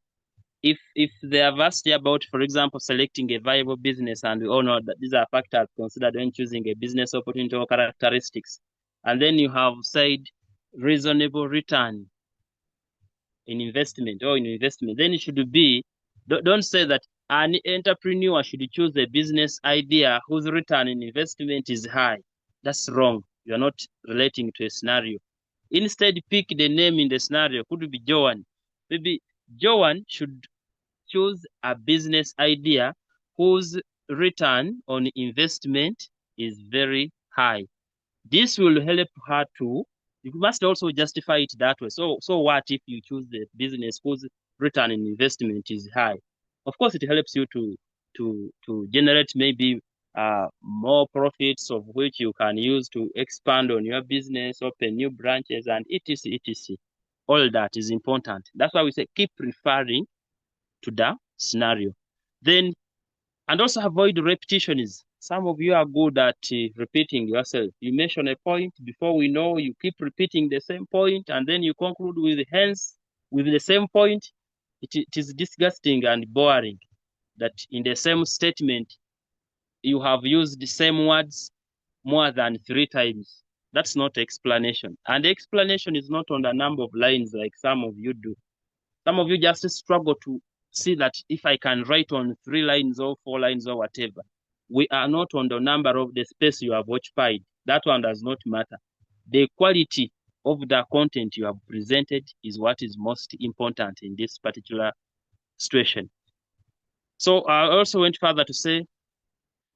If they have asked you about, for example, selecting a viable business, and we all know that these are factors considered when choosing a business opportunity or characteristics, and then you have said reasonable return in investment, then it should be, don't say that an entrepreneur should choose a business idea whose return in investment is high. That's wrong. You're not relating to a scenario. Instead, pick the name in the scenario. Could be Joan. Maybe Joan should choose a business idea whose return on investment is very high. This will help her to, you must also justify it that way. So what if you choose the business whose return on investment is high? Of course, it helps you to generate maybe more profits, of which you can use to expand on your business, open new branches, and etc. etc. All that is important. That's why we say keep referring to the scenario. Then, and also avoid repetitions. Some of you are good at repeating yourself. You mention a point, before we know, you keep repeating the same point, and then you conclude with hence with the same point. It is disgusting and boring that in the same statement you have used the same words more than 3 times. That's not explanation. And the explanation is not on the number of lines like some of you do. Some of you just struggle to see that if I can write on 3 lines or 4 lines or whatever. We are not on the number of the space you have occupied. That one does not matter. The quality of the content you have presented is what is most important in this particular situation. So I also went further to say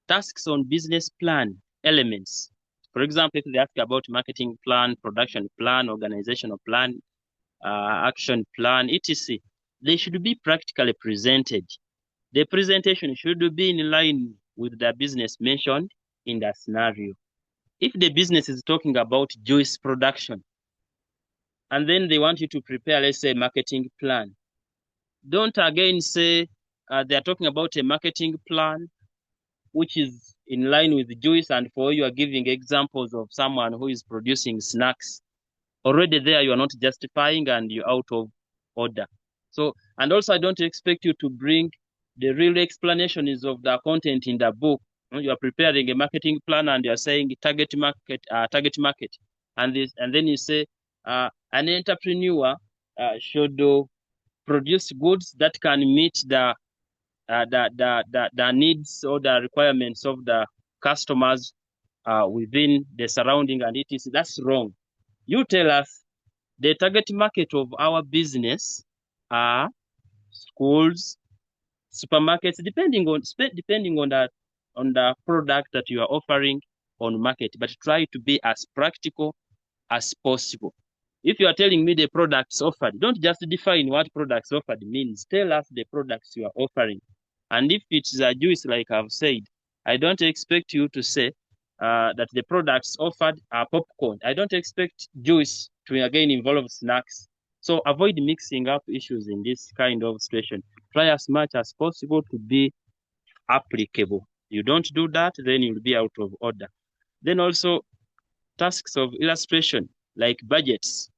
tasks on business plan elements. For example, if they ask about marketing plan, production plan, organizational plan, action plan, etc., they should be practically presented. The presentation should be in line with the business mentioned in the scenario. If the business is talking about juice production, and then they want you to prepare, let's say, marketing plan, don't again say they are talking about a marketing plan which is in line with juice, and for you are giving examples of someone who is producing snacks. Already there you are not justifying and you're out of order. So, and also I don't expect you to bring the real explanations of the content in the book. You are preparing a marketing plan and you are saying target market, and then you say an entrepreneur should produce goods that can meet the needs or the requirements of the customers within the surrounding and etc. That's wrong. You tell us the target market of our business are schools, supermarkets, depending on the product that you are offering on market, but try to be as practical as possible. If you are telling me the products offered, don't just define what products offered means. Tell us the products you are offering. And if it's a juice, like I've said, I don't expect you to say that the products offered are popcorn. I don't expect juice to again involve snacks. So avoid mixing up issues in this kind of situation. Try as much as possible to be applicable. You don't do that, then you'll be out of order. Then also tasks of illustration, like budgets.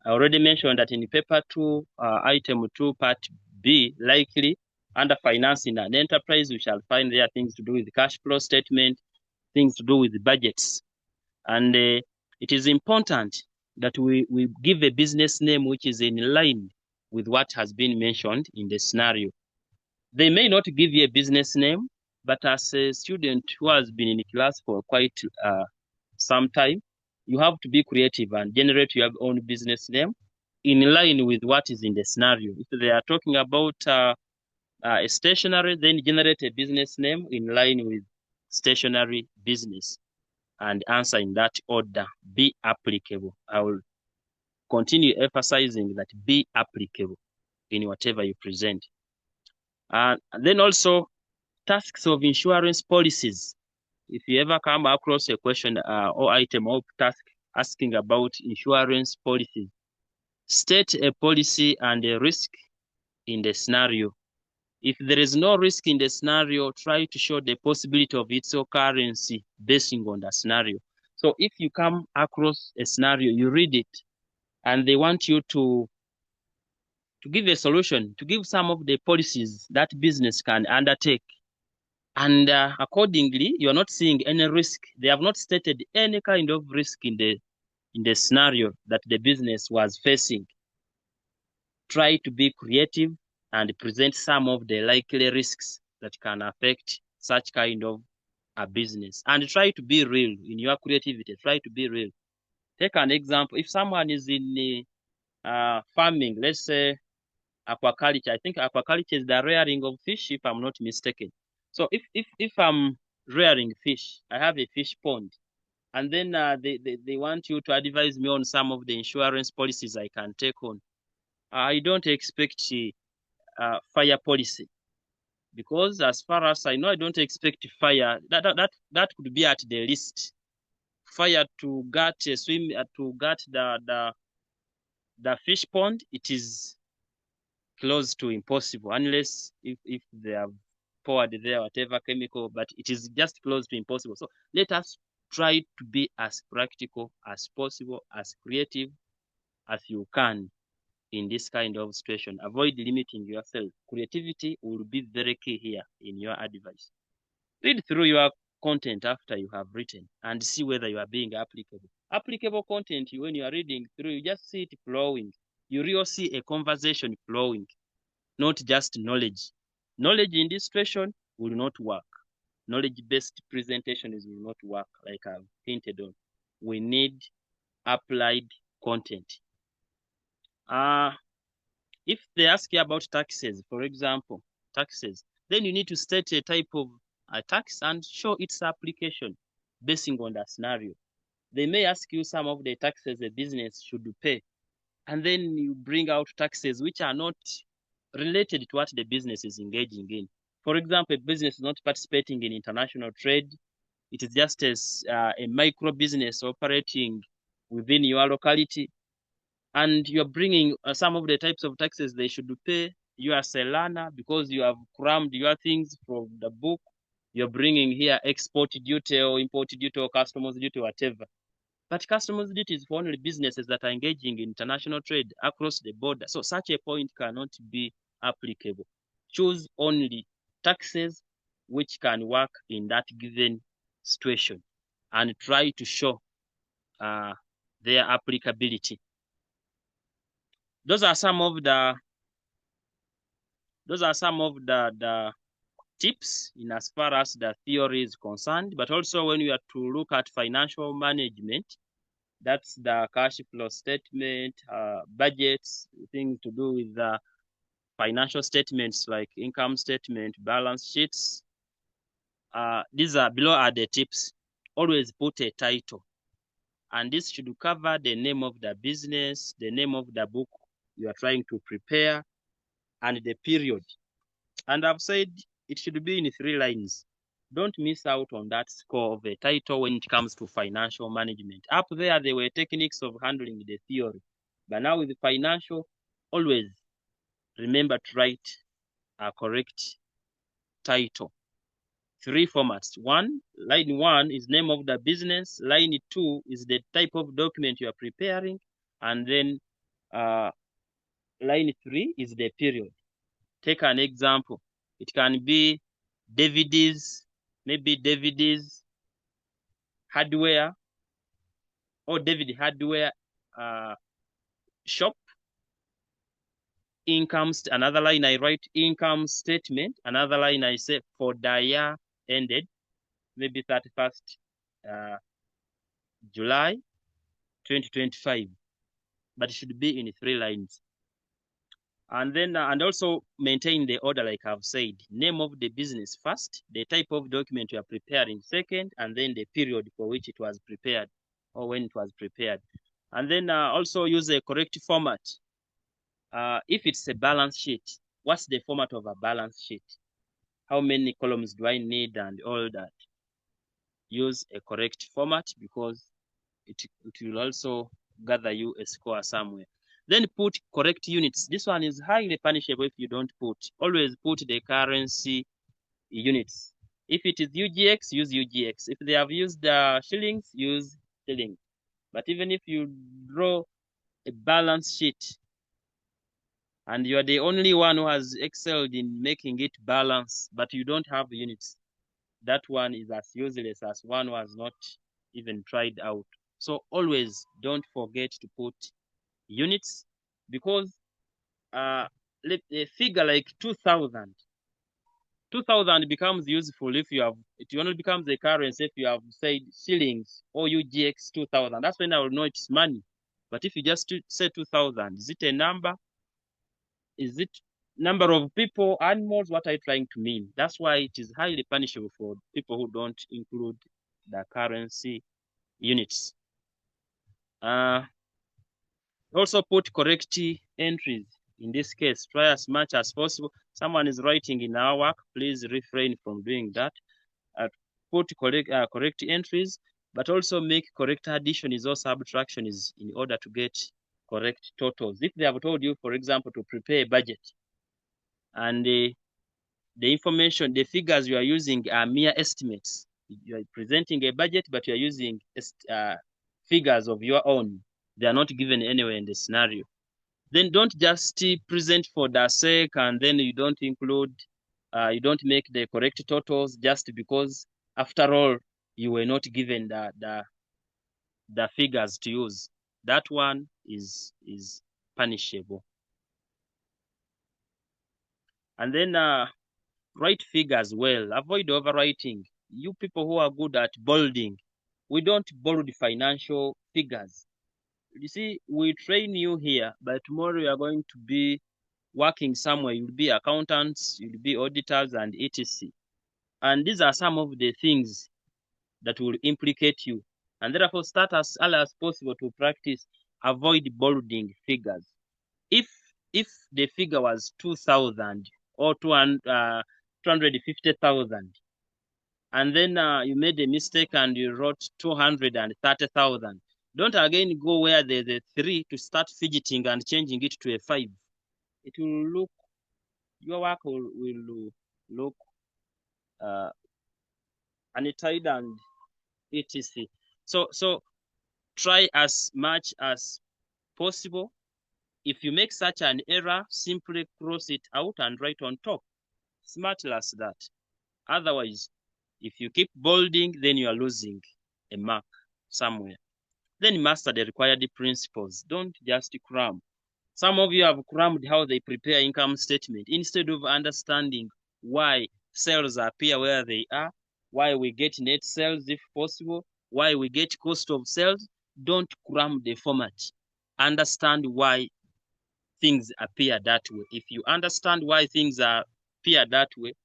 I already mentioned that in paper 2, item 2, part B, likely under financing an enterprise, we shall find there things to do with cash flow statement, things to do with budgets. And it is important that we give a business name which is in line with what has been mentioned in the scenario. They may not give you a business name, but as a student who has been in class for quite some time, you have to be creative and generate your own business name in line with what is in the scenario. If they are talking about a stationery, then generate a business name in line with stationery business and answer in that order. Be applicable. I will continue emphasizing that be applicable in whatever you present. And then also tasks of insurance policies. If you ever come across a question or item or task asking about insurance policies, state a policy and a risk in the scenario. If there is no risk in the scenario, try to show the possibility of its occurrence basing on the scenario. So if you come across a scenario, you read it, and they want you to give a solution, to give some of the policies that business can undertake. And accordingly, you are not seeing any risk. They have not stated any kind of risk in the scenario that the business was facing. Try to be creative and present some of the likely risks that can affect such kind of a business. And try to be real in your creativity. Try to be real. Take an example. If someone is in farming, let's say aquaculture. I think aquaculture is the rearing of fish, if I'm not mistaken. So if I'm rearing fish, I have a fish pond, and then they want you to advise me on some of the insurance policies I can take on. I don't expect fire policy, because as far as I know, I don't expect fire. That could be at the least. Fire to gut to gut the fish pond, it is close to impossible, unless if they have poured there whatever chemical, but it is just close to impossible. So let us try to be as practical as possible, as creative as you can in this kind of situation. Avoid limiting yourself. Creativity will be very key here in your advice. Read through your content after you have written and see whether you are being applicable. Applicable content, when you are reading through, you just see it flowing. You really see a conversation flowing, not just knowledge. Knowledge in this situation will not work. Knowledge-based presentations will not work, like I've hinted on. We need applied content. If they ask you about taxes, for example, taxes, then you need to state a type of tax and show its application basing on that scenario. They may ask you some of the taxes a business should pay, and then you bring out taxes which are not related to what the business is engaging in. For example, a business is not participating in international trade. It is just as a micro business operating within your locality, and you're bringing some of the types of taxes they should pay. You as a learner, because you have crammed your things from the book, you're bringing here export duty or import duty or customs duty, whatever. But customs duty is for only businesses that are engaging in international trade across the border. So such a point cannot be applicable. Choose only taxes which can work in that given situation and try to show their applicability. Those are some of the tips in as far as the theory is concerned. But also when you are to look at financial management, that's the cash flow statement, budgets, things to do with the financial statements like income statement, balance sheets. These are below are the tips. Always put a title, and this should cover the name of the business, the name of the book you are trying to prepare, and the period. And I've said it should be in 3 lines. Don't miss out on that score of a title when it comes to financial management. Up there were techniques of handling the theory. But now with the financial, always remember to write a correct title. 3 formats. Line 1 is name of the business. Line 2 is the type of document you are preparing. And then line 3 is the period. Take an example. It can be maybe David's hardware or David hardware shop. Another line I write income statement. Another line I say for the year ended, maybe 31st July 2025. But it should be in 3 lines. And then, and also maintain the order, like I've said. Name of the business first, the type of document you are preparing second, and then the period for which it was prepared or when it was prepared. And then also use a correct format. If it's a balance sheet, what's the format of a balance sheet? How many columns do I need and all that? Use a correct format, because it will also gather you a score somewhere. Then put correct units. This one is highly punishable if you don't put. Always put the currency units. If it is UGX, use UGX. If they have used the shillings, use shillings. But even if you draw a balance sheet and you are the only one who has excelled in making it balance, but you don't have units, that one is as useless as one who has not even tried out. So always don't forget to put units, because a figure like 2,000 2,000 becomes useful if you have, it only becomes a currency if you have said shillings or UGX 2,000. That's when I will know it's money. But if you just say 2,000, is it a number? Is it number of people, animals? What are you trying to mean? That's why it is highly punishable for people who don't include the currency units. Also put correct entries. In this case, try as much as possible. Someone is writing in our work, please refrain from doing that. Put correct entries, but also make correct additions or subtractions in order to get correct totals. If they have told you, for example, to prepare a budget, and the information, the figures you are using are mere estimates. You are presenting a budget, but you are using figures of your own. They are not given anywhere in the scenario. Then don't just present for the sake, and then you don't include, you don't make the correct totals just because, after all, you were not given the figures to use. That one is punishable. And then write figures well. Avoid overwriting. You people who are good at bolding, we don't bold financial figures. You see, we train you here, but tomorrow you are going to be working somewhere. You'll be accountants, you'll be auditors, and etc. And these are some of the things that will implicate you. And therefore, start as early as possible to practice avoid bolding figures. If the figure was 2,000 or 250,000, and then you made a mistake and you wrote 230,000, don't again go where there's a 3 to start fidgeting and changing it to a 5. It will look, your work will look untidy and etc. So try as much as possible. If you make such an error, simply cross it out and write on top. Smart as that. Otherwise, if you keep bolding, then you are losing a mark somewhere. Then master the required principles. Don't just cram. Some of you have crammed how they prepare income statement instead of understanding why sales appear where they are, why we get net sales if possible, why we get cost of sales. Don't cram the format. Understand why things appear that way. If you understand why things appear that way,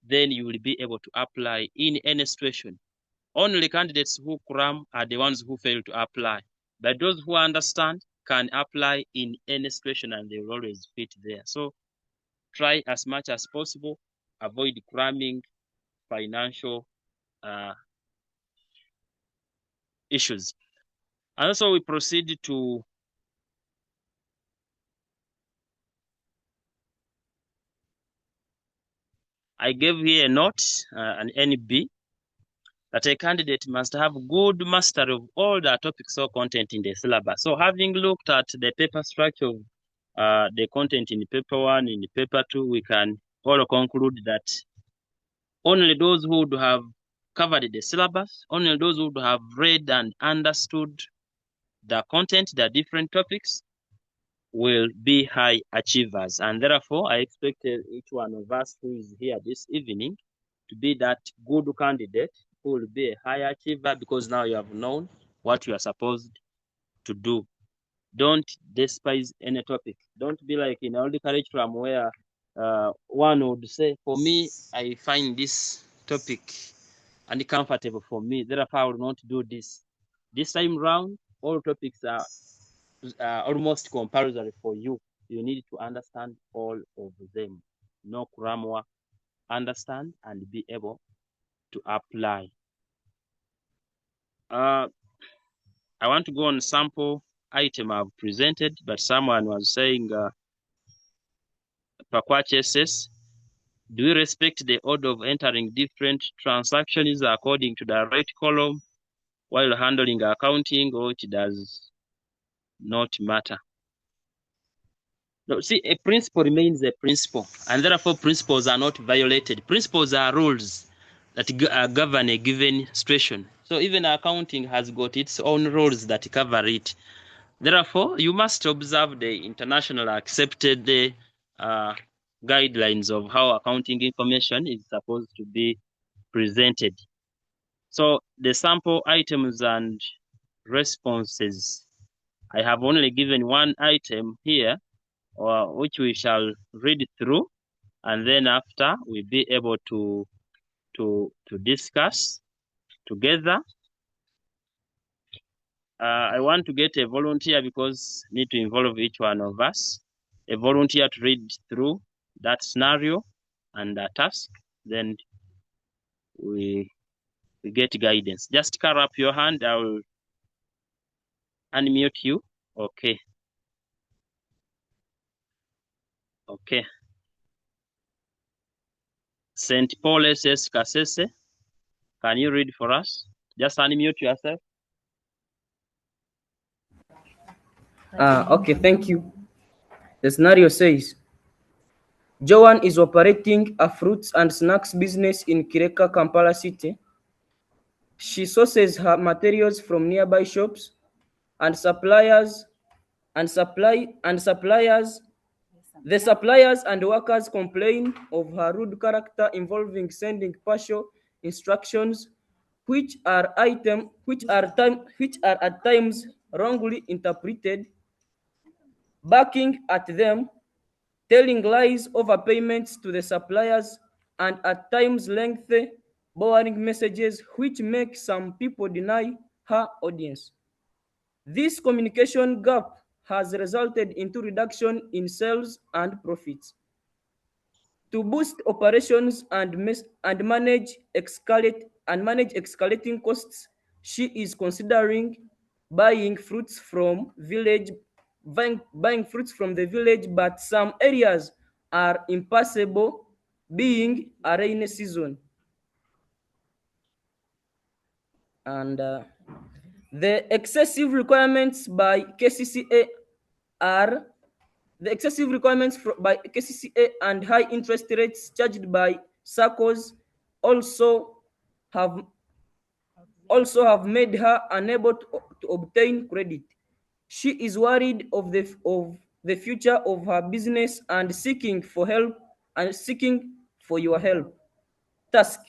then you will be able to apply in any situation. Only candidates who cram are the ones who fail to apply. But those who understand can apply in any situation and they will always fit there. So try as much as possible, avoid cramming financial issues. And also we proceed to I gave here a note, an NB, that a candidate must have good mastery of all the topics or content in the syllabus. So having looked at the paper structure of the content in paper 1, in paper 2, we can all conclude that only those who would have covered the syllabus, only those who would have read and understood the content, the different topics, will be high achievers. And therefore, I expect each one of us who is here this evening to be that good candidate who will be a high achiever, because now you have known what you are supposed to do. Don't despise any topic. Don't be like in old curriculum where one would say, for me, I find this topic uncomfortable for me, therefore I will not do this. This time round, all topics are almost compulsory for you. You need to understand all of them. No grammar. Understand and be able to apply. I want to go on sample item I've presented, but someone was saying, Pakwache says, do you respect the order of entering different transactions according to the right column while handling accounting, or it does not matter? No, see, a principle remains a principle, and therefore principles are not violated. Principles are rules that govern a given situation. So even accounting has got its own rules that cover it. Therefore, you must observe the international accepted guidelines of how accounting information is supposed to be presented. So the sample items and responses, I have only given one item here, which we shall read through, and then after we'll be able to discuss together. I want to get a volunteer because need to involve each one of us. A volunteer to read through that scenario and a task, then we get guidance. Just carry up your hand, I will unmute you. Okay. Okay. St. Paul S.6 Kasese, can you read for us? Just unmute yourself. Okay, thank you. The scenario says, Joan is operating a fruits and snacks business in Kireka, Kampala City. She sources her materials from nearby shops and suppliers. The suppliers and workers complain of her rude character involving sending partial instructions, which are at times wrongly interpreted, barking at them, telling lies over payments to the suppliers, and at times lengthy, boring messages which make some people deny her audience. This communication gap has resulted into reduction in sales and profits. To boost operations and manage escalating costs, she is considering buying fruits from the village, but some areas are impassable, being a rainy season. And the excessive requirements by KCCA and high interest rates charged by SACCOs also have made her unable to obtain credit. She is worried of the future of her business and seeking for your help. Task: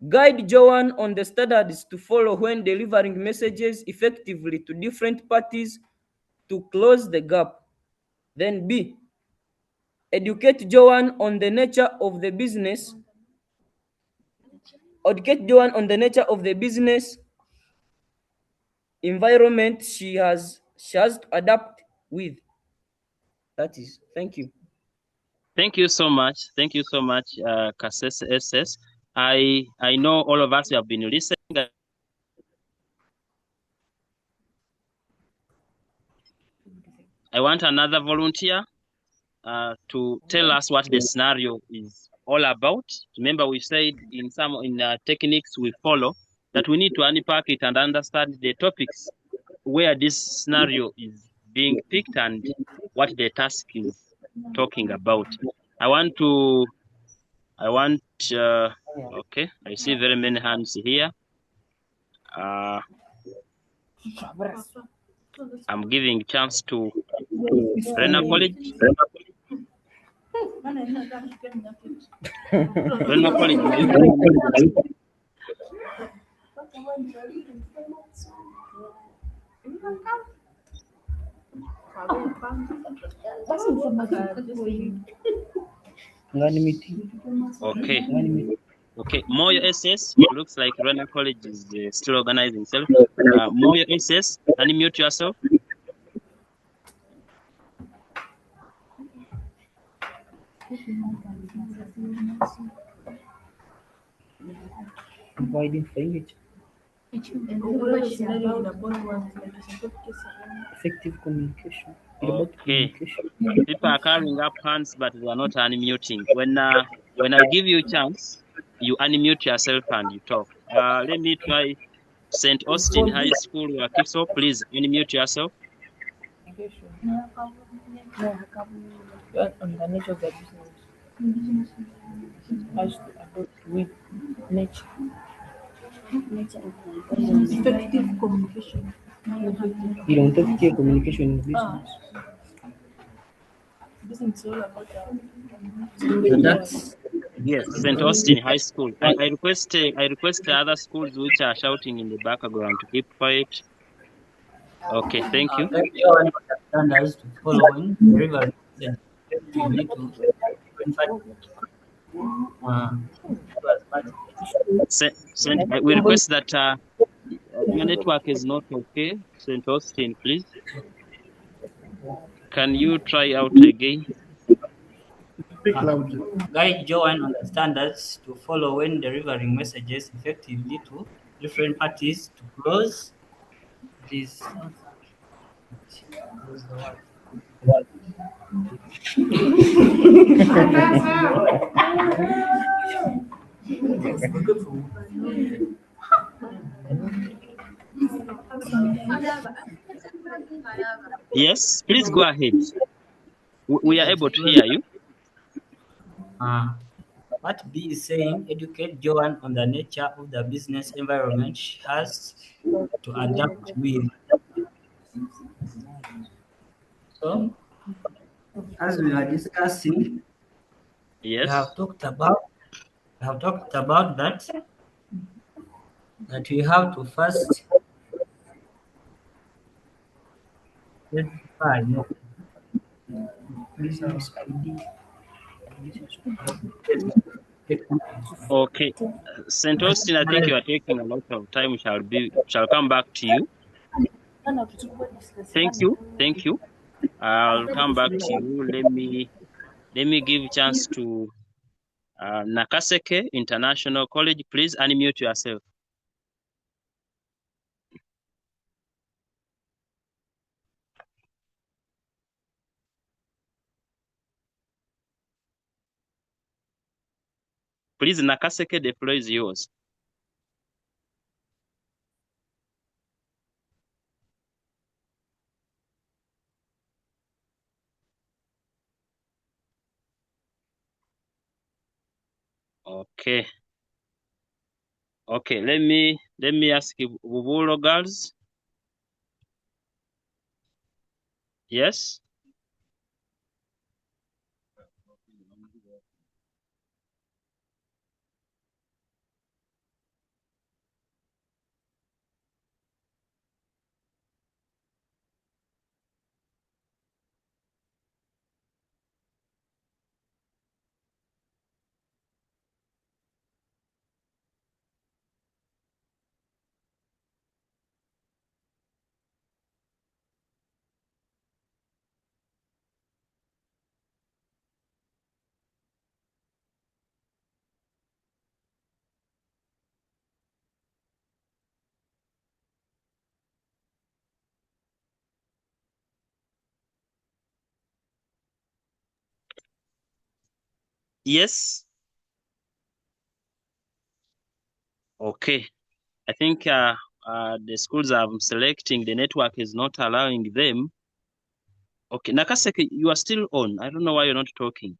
guide Joan on the standards to follow when delivering messages effectively to different parties to close the gap. Then B, educate Joan on the nature of the business. Environment she has to adapt with. That is. Thank you. Thank you so much. Thank you so much, Kasese SS. I know all of us have been listening. I want another volunteer to tell us what the scenario is all about. Remember, we said in techniques we follow that we need to unpack it and understand the topics where this scenario is being picked and what the task is talking about. Okay, I see very many hands here. I'm giving chance to Rena College. Rena College. Okay. Okay. Moyo SS. Looks like Rena College is still organizing itself. Moyo SS, unmute yourself. Effective communication. Okay. People are carrying up hands, but they are not unmuting. When I give you a chance, you unmute yourself and you talk. Let me try St. Austin High School, Wakiso. Please unmute yourself. On the nature of the business has to adopt with nature. Effective communication. Effective communication in business. Isn't it all about So that's Yes, St. Austin High School. I request other schools which are shouting in the background to keep quiet. Okay, thank you. guide your understanders to following delivery messages effectively to different parties. To as much We request that your network is not okay. St. Austin, please. Can you try out again? guide Joe and understanders to follow when delivering messages effectively to different parties to close this. Close the word. Yes, please go ahead. We are Okay, to able to close hear you. what B is saying, educate Joanne on the nature of the business environment she has to adapt with. So, as we are discussing, we Yes. have talked about that we have to first identify no, business ID. Okay. St. Austin, I think you are taking a lot of time. Shall come back to you. Thank you. Thank you. I'll come back to you. Let me give chance to Nakaseke International College. Please unmute yourself. Please, Nakaseke, the floor is yours. Okay. Okay. Let me ask you, Buburo girls. Yes. Yes. Okay. I think the schools I'm selecting, the network is not allowing them. Okay, Nakaseke, you are still on. I don't know why you're not talking.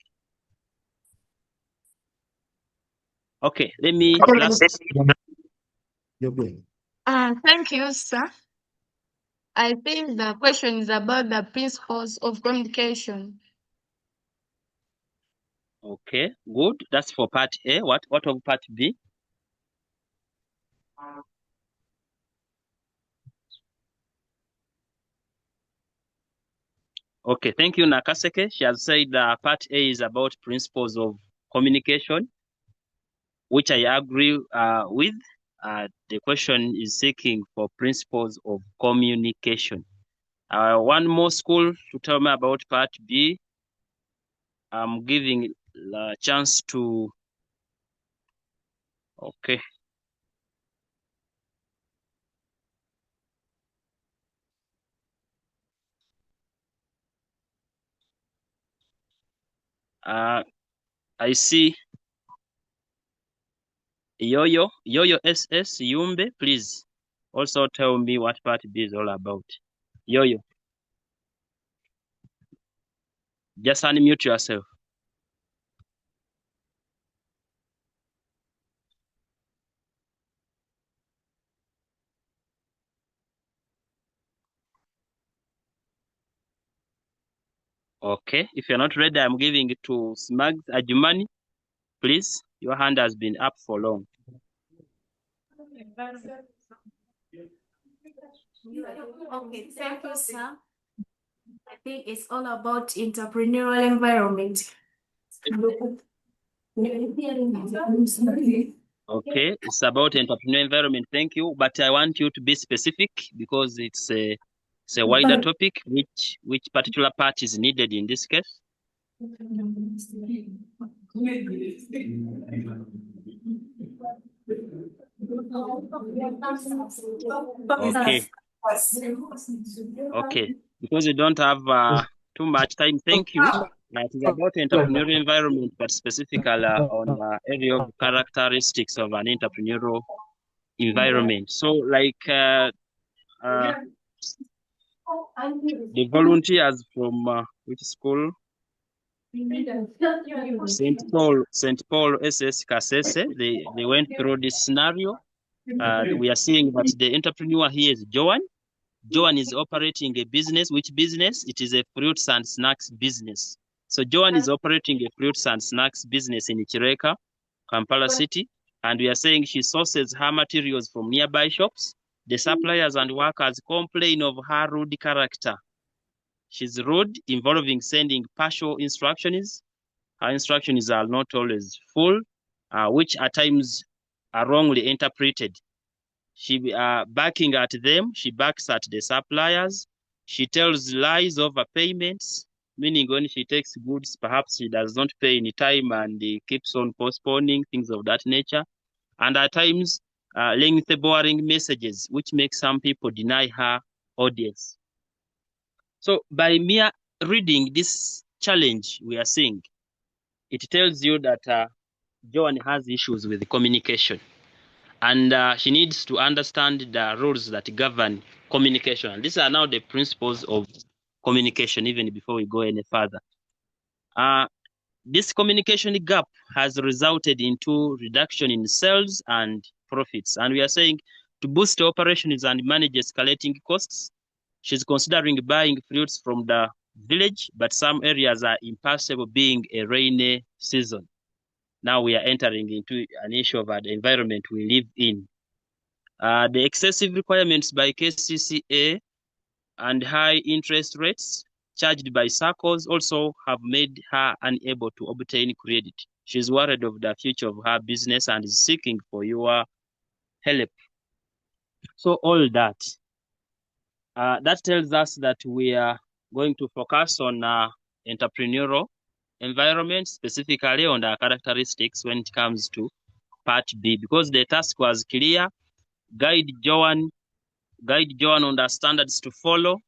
Okay, let me last. Thank you, sir. I think the question is about the principles of communication. Okay, good. That's for part A. What of part B? Okay, thank you, Nakaseke. She has said part A is about principles of communication, which I agree with. The question is seeking for principles of communication. One more school to tell me about part B. I'm giving a chance to. Okay. I see Yoyo S.6 Yumbe, please also tell me what part B is all about. Yoyo, just unmute yourself. Okay, if you're not ready, I'm giving it to Smags Ajumani. Please, your hand has been up for long. Okay, thank you, sir. I think it's all about entrepreneurial environment. Okay, it's about entrepreneurial environment. Thank you, but I want you to be specific because it's a wider topic. Which particular part is needed in this case? Okay. Okay, because we don't have too much time. Thank you. It is about entrepreneurial environment, but specifically on area of characteristics of an entrepreneurial environment. So, like the volunteers from which school? St. Paul S.6 Kasese. They went through this scenario. We are seeing that the entrepreneur here is Joan. Joan is operating a business. Which business? It is a fruits and snacks business. So Joan is operating a fruits and snacks business in Chireka, Kampala City. And we are saying she sources her materials from nearby shops. The suppliers and workers complain of her rude character. She's rude, involving sending partial instructions. Her instructions are not always full, which at times are wrongly interpreted. She backing at them. She backs at the suppliers. She tells lies over payments, meaning when she takes goods, perhaps she does not pay in time and keeps on postponing, things of that nature. And at times, lengthy, boring messages, which make some people deny her audience. So by mere reading this challenge we are seeing, it tells you that Joan has issues with communication. And she needs to understand the rules that govern communication. And these are now the principles of communication, even before we go any further. This communication gap has resulted into reduction in sales and profits. And we are saying to boost operations and manage escalating costs, she's considering buying fruits from the village, but some areas are impassable being a rainy season. Now we are entering into an issue of the environment we live in. The excessive requirements by KCCA and high interest rates charged by SACCOs also have made her unable to obtain credit. She's worried of the future of her business and is seeking for your help. So all that, that tells us that we are going to focus on entrepreneurial environment, specifically on the characteristics when it comes to part B, because the task was clear. Guide Joan on the standards to follow.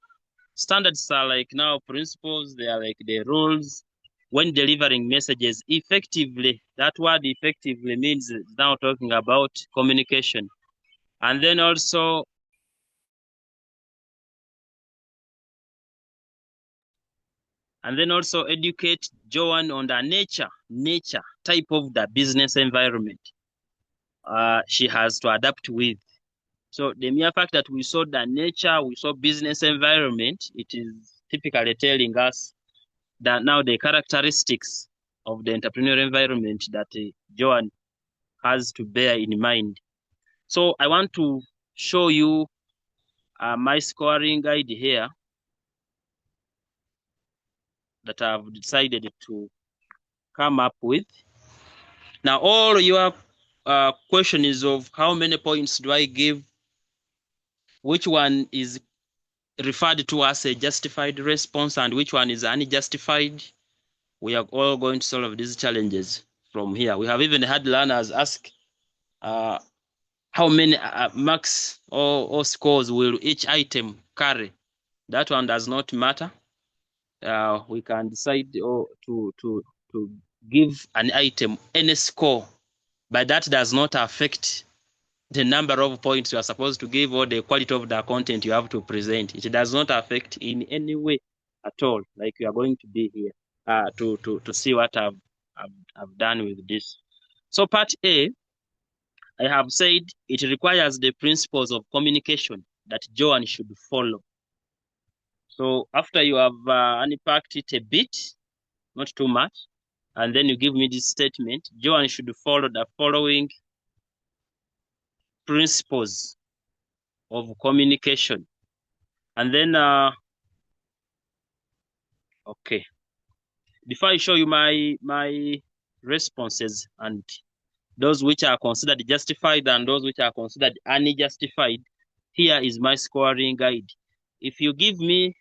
Standards are like now principles, they are like the rules when delivering messages effectively. That word effectively means now talking about communication. And then also educate Joan on the nature type of the business environment she has to adapt with. So the mere fact that we saw the nature, we saw business environment, it is typically telling us that now the characteristics of the entrepreneurial environment that Joan has to bear in mind. So I want to show you my scoring guide here that I've decided to come up with. Now all your question is of how many points do I give, which one is referred to as a justified response and which one is unjustified. We are all going to solve these challenges from here. We have even had learners ask how many marks or scores will each item carry. That one does not matter. We can decide to give an item any score, but that does not affect the number of points you are supposed to give or the quality of the content you have to present. It does not affect in any way at all. Like you are going to be here to see what I've done with this. So part A, I have said it requires the principles of communication that Joan should follow. So after you have unpacked it a bit, not too much, and then you give me this statement, Joan should follow the following principles of communication. And then, okay, before I show you my responses and those which are considered justified and those which are considered unjustified, here is my scoring guide. If you give me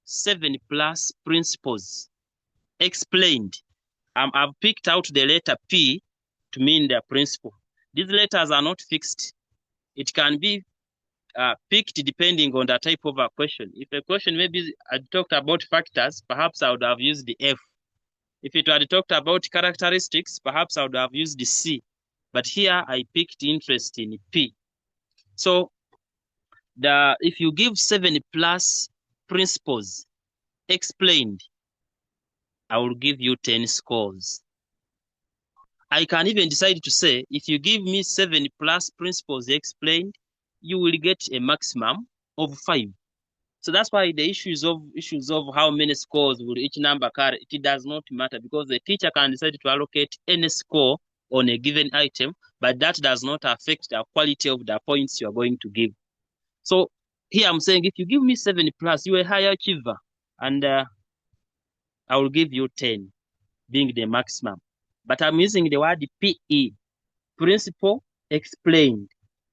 7+ principles explained, I've picked out the letter P to mean the principle. These letters are not fixed. It can be picked depending on the type of a question. If a question maybe had talked about factors, perhaps I would have used the F. If it had talked about characteristics, perhaps I would have used the C. But here I picked interest in P. So if you give 7+ principles explained, I will give you 10 scores. I can even decide to say, if you give me 7+ principles explained, you will get a maximum of 5. So that's why the issues of how many scores will each number carry, it does not matter, because the teacher can decide to allocate any score on a given item, but that does not affect the quality of the points you are going to give. So here I'm saying, if you give me 7+, you're a high achiever, and I will give you 10, being the maximum. But I'm using the word PE, principle explained.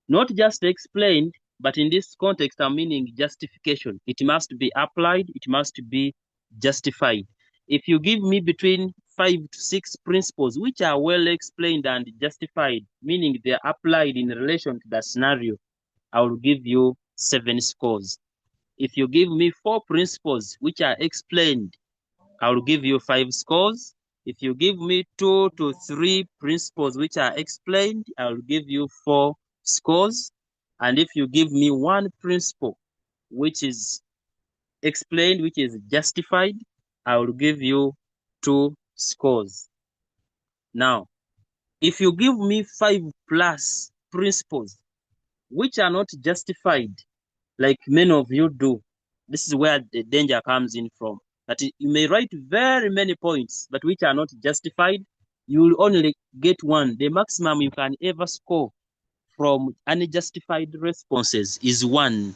Not just explained, but in this context, I'm meaning justification. It must be applied, it must be justified. If you give me between 5 to 6 principles, which are well explained and justified, meaning they're applied in relation to the scenario, I will give you 7 scores. If you give me 4 principles, which are explained, I will give you 5 scores. If you give me 2 to 3 principles which are explained, I will give you 4 scores. And if you give me 1 principle which is explained, which is justified, I will give you 2 scores. Now, if you give me 5+ principles which are not justified, like many of you do, this is where the danger comes in from. That you may write very many points, but which are not justified, you will only get 1. The maximum you can ever score from unjustified responses is 1.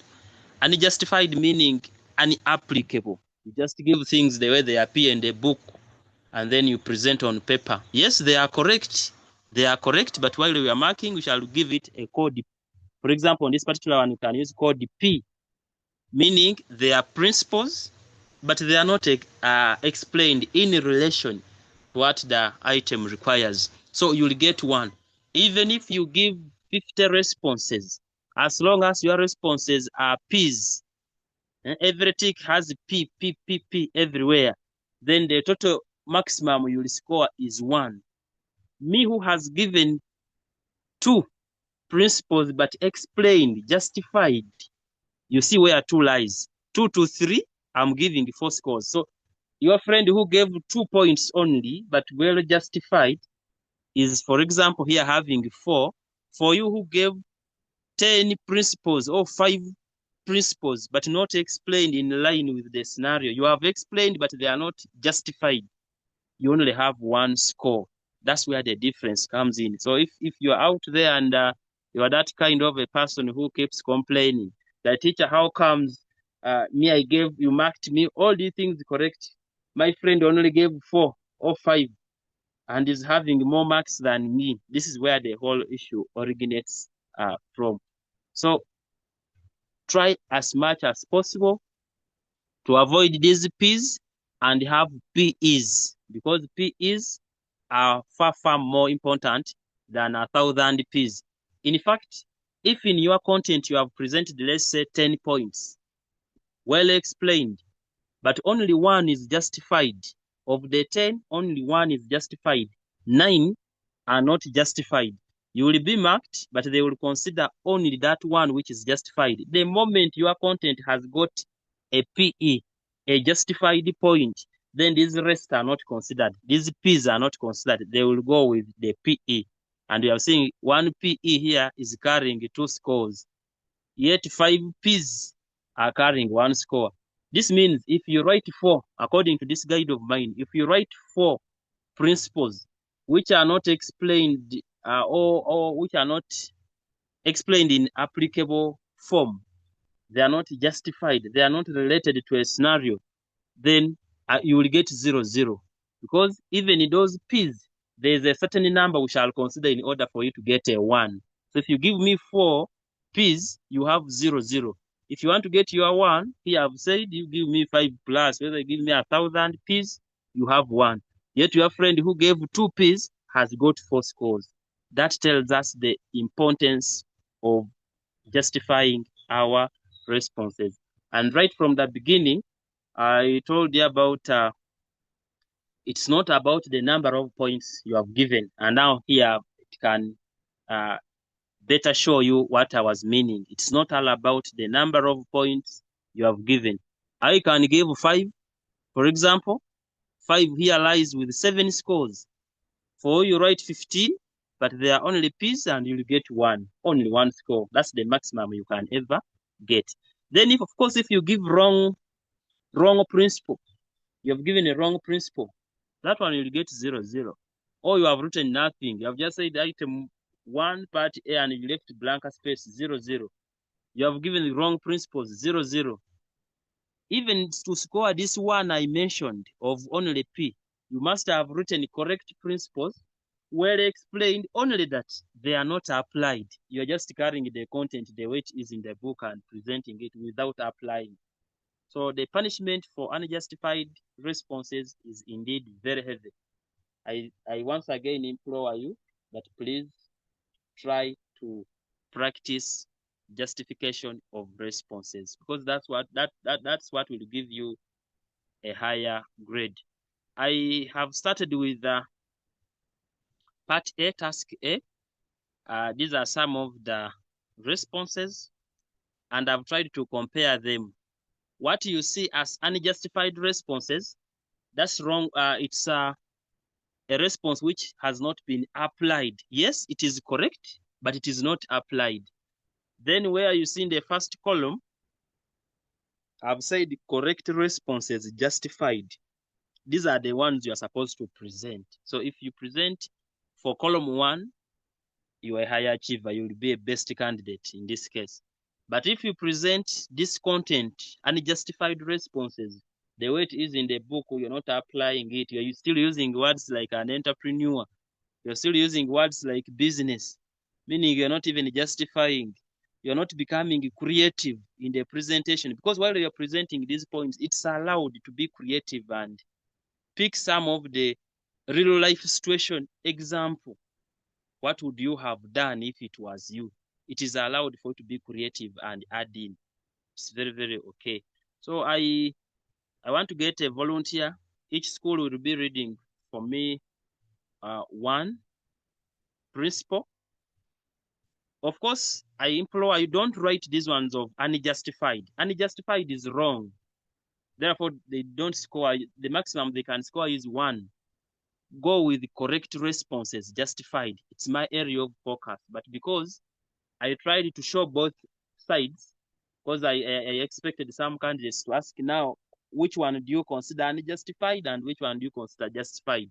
Unjustified meaning unapplicable. You just give things the way they appear in the book, and then you present on paper. Yes, they are correct. They are correct, but while we are marking, we shall give it a code. For example, on this particular one, you can use code P, meaning they are principles, but they are not explained in relation to what the item requires. So you'll get 1. Even if you give 50 responses, as long as your responses are P's, every tick has P everywhere, then the total maximum you'll score is 1. Me, who has given 2 principles but explained, justified, you see where 2 lies. 2 to 3, I'm giving 4 scores. So your friend who gave 2 points only, but well justified, is, for example, here having 4. For you who gave 10 principles or 5 principles, but not explained in line with the scenario, you have explained, but they are not justified, you only have 1 score. That's where the difference comes in. So if you're out there and you are that kind of a person who keeps complaining, the teacher, how comes you marked me all these things correct, my friend only gave 4 or 5 and is having more marks than me? This is where the whole issue originates from. So try as much as possible to avoid these P's and have PEs, because PEs are far more important than 1,000 P's. In fact, if in your content you have presented, let's say 10 points, well explained, but only 1 is justified, of the 10, only 1 is justified, 9 are not justified, you will be marked, but they will consider only that 1 which is justified. The moment your content has got a PE, a justified point, then these rest are not considered. These P's are not considered. They will go with the PE. And we are seeing 1 PE here is carrying 2 scores. Yet 5 P's are carrying 1 score. This means if you write 4, according to this guide of mine, if you write 4 principles which are not explained or which are not explained in applicable form, they are not justified, they are not related to a scenario, then you will get 0, 0. Because even in those P's, there's a certain number we shall consider in order for you to get a 1. So if you give me 4 P's, you have 0, 0. If you want to get your 1, here I've said you give me 5 plus, whether you give me 1,000 P's, you have 1. Yet your friend who gave 2 P's has got 4 scores. That tells us the importance of justifying our responses. And right from the beginning, I told you about it's not about the number of points you have given. And now here it can better show you what I was meaning. It's not all about the number of points you have given. I can give 5, for example. 5 here lies with 7 scores. For you write 15, but there are only P's and you'll get 1, only 1 score. That's the maximum you can ever get. Then if, of course, if you give wrong principle, you have given a wrong principle, that one you'll get 0, 0. Or you have written nothing. You have just said item 1 part A and you left blank space 0, 0. You have given the wrong principles 0, 0. Even to score this one I mentioned of only P, you must have written correct principles, well explained, only that they are not applied. You're just carrying the content the way it is in the book and presenting it without applying. So the punishment for unjustified responses is indeed very heavy. I once again implore you that please try to practice justification of responses, because that's what will give you a higher grade. I have started with part A, task A. These are some of the responses, and I've tried to compare them. What you see as unjustified responses, that's wrong. It's a response which has not been applied. Yes, it is correct, but it is not applied. Then where you see in the first column, I've said correct responses justified. These are the ones you are supposed to present. So if you present for column 1, you are a high achiever. You will be a best candidate in this case. But if you present this content, unjustified responses, the way it is in the book, you're not applying it. You're still using words like an entrepreneur. You're still using words like business, meaning you're not even justifying. You're not becoming creative in the presentation, because while you're presenting these points, it's allowed to be creative and pick some of the real life situation example. What would you have done if it was you? It is allowed for you to be creative and add in. It's very, very okay. So I want to get a volunteer. Each school will be reading for me 1 principle. Of course, I implore you, don't write these ones of unjustified. Unjustified is wrong. Therefore, they don't score. The maximum they can score is 1. Go with the correct responses, justified. It's my area of focus. But because I tried to show both sides, because I expected some candidates to ask now, which one do you consider unjustified and which one do you consider justified?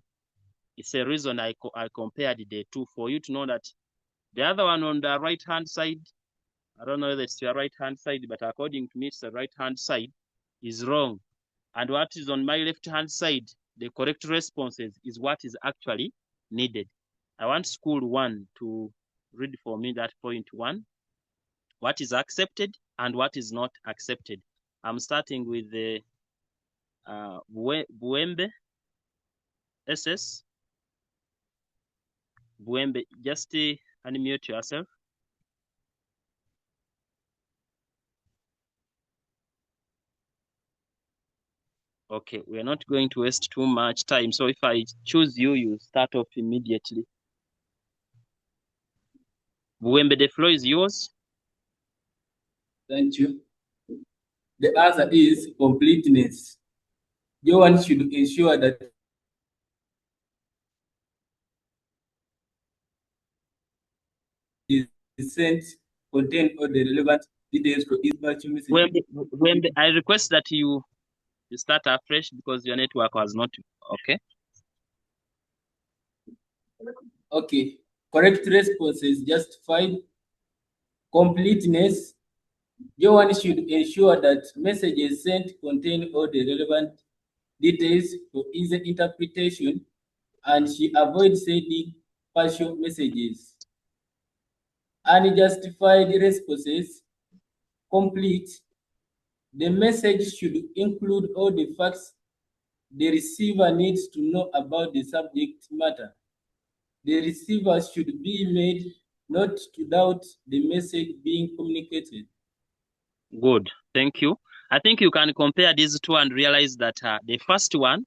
It's a reason I compared the two, for you to know that the other one on the right-hand side, I don't know whether it's your right-hand side, but according to me, it's the right-hand side, is wrong. And what is on my left-hand side, the correct responses, is what is actually needed. I want school 1 to read for me that point 1. What is accepted and what is not accepted. I'm starting with the Buembe, S.6. Buembe, just unmute yourself. Okay, we are not going to waste too much time. So if I choose you, you start off immediately. Buembe, the floor is yours. Thank you. The answer is completeness. Your one should ensure that is sent contain all the relevant details for each virtual message. I request that you start afresh because your network was not okay. Okay. Correct responses justified. Completeness. Joan should ensure that messages sent contain all the relevant details for easy interpretation, and she avoids sending partial messages. Unjustified responses. Complete. The message should include all the facts the receiver needs to know about the subject matter. The receiver should be made not to doubt the message being communicated. Good, thank you. I think you can compare these two and realize that the first one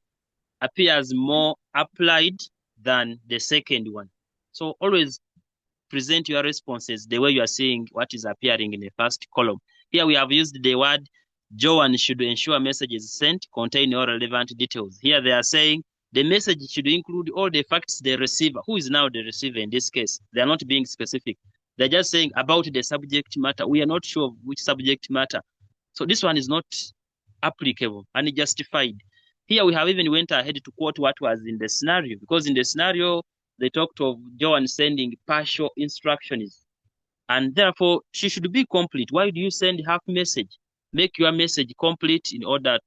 appears more applied than the second one. So always present your responses the way you are seeing what is appearing in the first column. Here we have used the word Joan should ensure messages sent contain all relevant details. Here they are saying the message should include all the facts the receiver, who is now the receiver in this case. They are not being specific. They're just saying about the subject matter. We are not sure of which subject matter. So this one is not applicable and justified. Here we have even went ahead to quote what was in the scenario, because in the scenario, they talked of Joan sending partial instructions, and therefore she should be complete. Why do you send half message? Make your message complete in order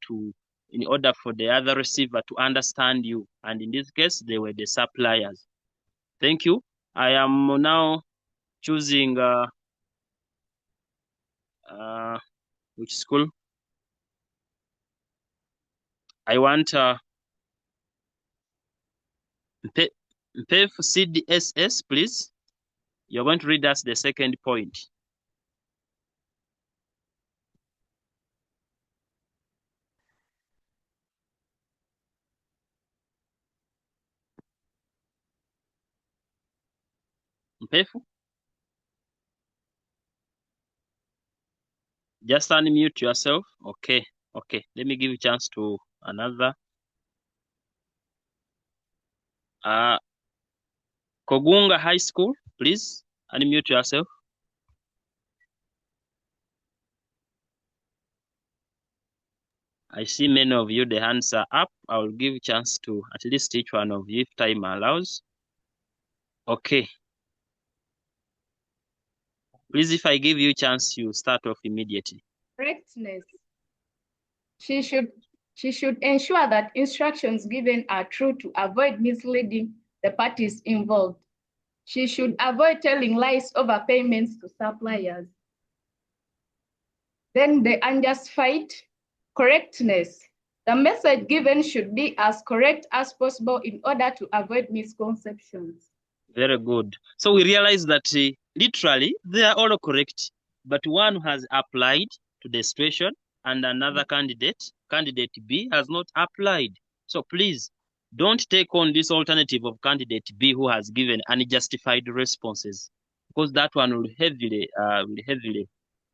for the other receiver to understand you. And in this case, they were the suppliers. Thank you. I am now choosing which school? I want Mpef CDSS, please. You're going to read us the second point. Mpef? Just unmute yourself. Okay. Let me give a chance to another. Kogunga High School, please unmute yourself. I see many of you, the hands are up. I will give a chance to at least each one of you if time allows. Okay. Please, if I give you a chance, you start off immediately. Correctness. She should ensure that instructions given are true to avoid misleading the parties involved. She should avoid telling lies over payments to suppliers. Then the unjustified correctness. The message given should be as correct as possible in order to avoid misconceptions. Very good. So we realize that literally they are all correct, but one has applied to the situation and another candidate B, has not applied. So please don't take on this alternative of candidate B who has given unjustified responses, because that one will heavily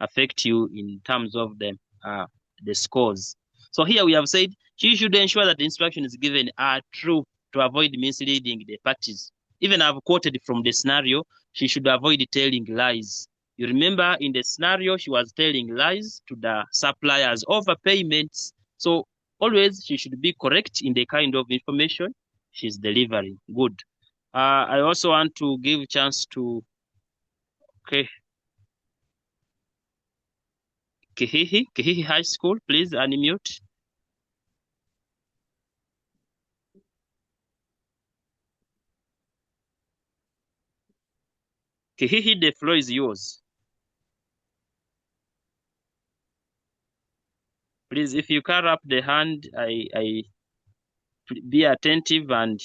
affect you in terms of the scores. So here we have said she should ensure that the instructions given are true to avoid misleading the parties. Even I've quoted from the scenario, she should avoid telling lies. You remember in the scenario, she was telling lies to the suppliers over payments. So always she should be correct in the kind of information she's delivering. Good. I also want to give a chance to, okay, Kihihi High School, please unmute. Kihihi, the floor is yours. Please, if you carry up the hand, I be attentive and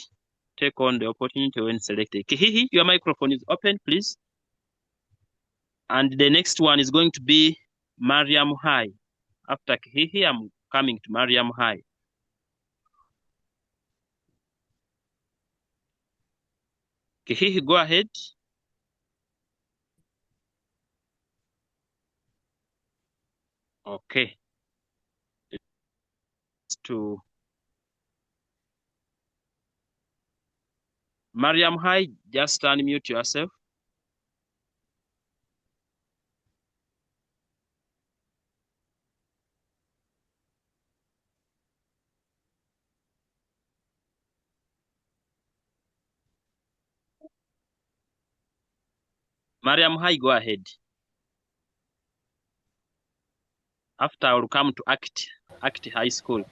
take on the opportunity when selected. Kihihi, your microphone is open, please. And the next one is going to be Mariam High. After Kihihi, I'm coming to Mariam High. Kihihi, go ahead. Okay. To Mariam High, just unmute yourself. Mariam High, go ahead. After I will come to Act High School.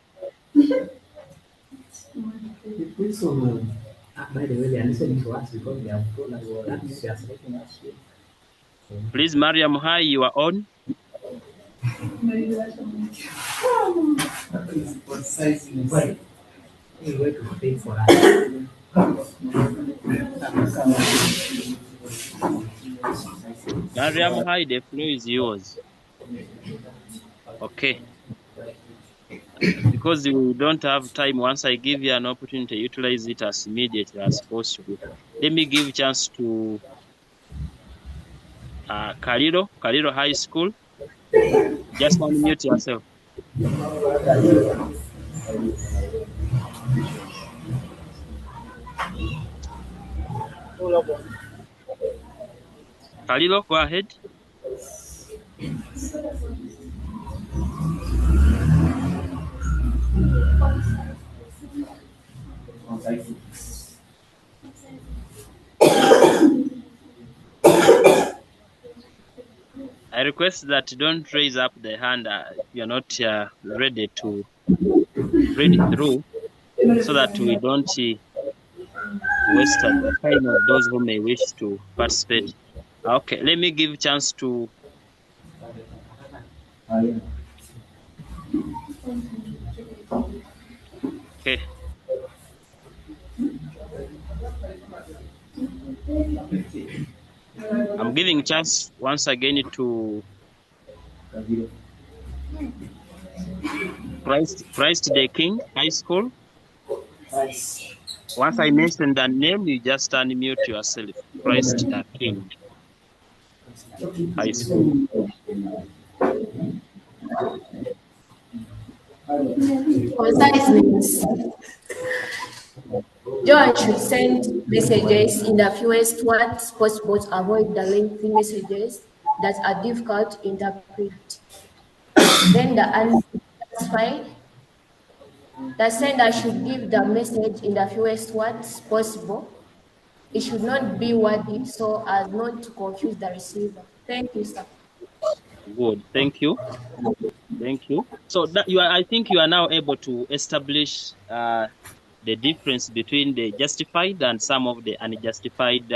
Please, Mariam High, you are on. Mariam High, the floor is yours. Okay. Because we don't have time, once I give you an opportunity, utilize it as immediately as possible. Let me give chance to Kaliro High School. Just unmute yourself. Kaliro, go ahead. I request that don't raise up the hand if you're not ready to read through, so that we don't waste the time of those who may wish to participate. Okay, let me give chance to okay. I'm giving chance once again to Christ the King High School. Once I mention the name, you just unmute yourself. Christ the King High School. Conciseness. John should send messages in the fewest words possible to avoid the lengthy messages that are difficult to interpret. Then the unsatisfied. The sender should give the message in the fewest words possible. It should not be wordy so as not to confuse the receiver. Thank you, sir. Good. Thank you. Thank you. So that I think you are now able to establish the difference between the justified and some of the unjustified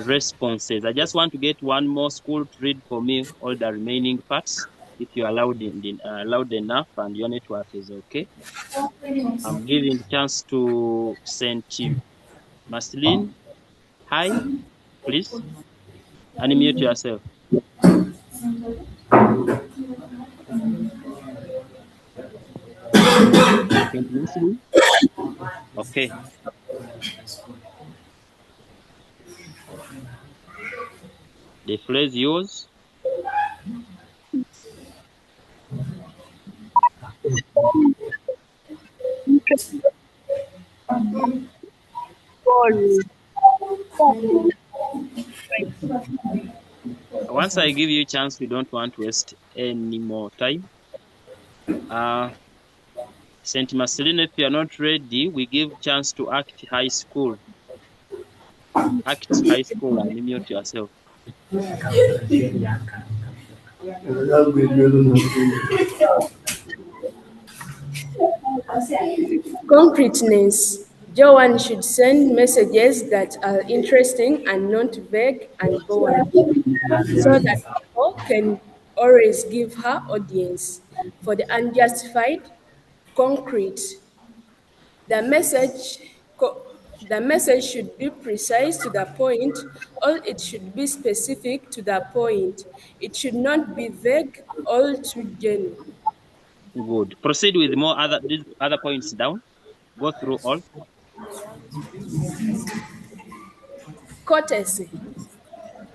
responses. I just want to get one more school to read for me all the remaining parts, if you are loud enough and your network is okay. I'm giving chance to Saint Marceline. Hi, please unmute yourself. Saint Marceline. Okay. The floor is yours. Once I give you a chance, we don't want to waste any more time. St. Marcelino, if you are not ready, we give chance to Act High School. Act High School, unmute yourself. Concreteness. Joan should send messages that are interesting and not vague and boring, so that people can always give her audience. For the unjustified, concrete. The message should be precise to the point, or it should be specific to the point. It should not be vague or too general. Good. Proceed with more these other points down. Go through all. Courtesy.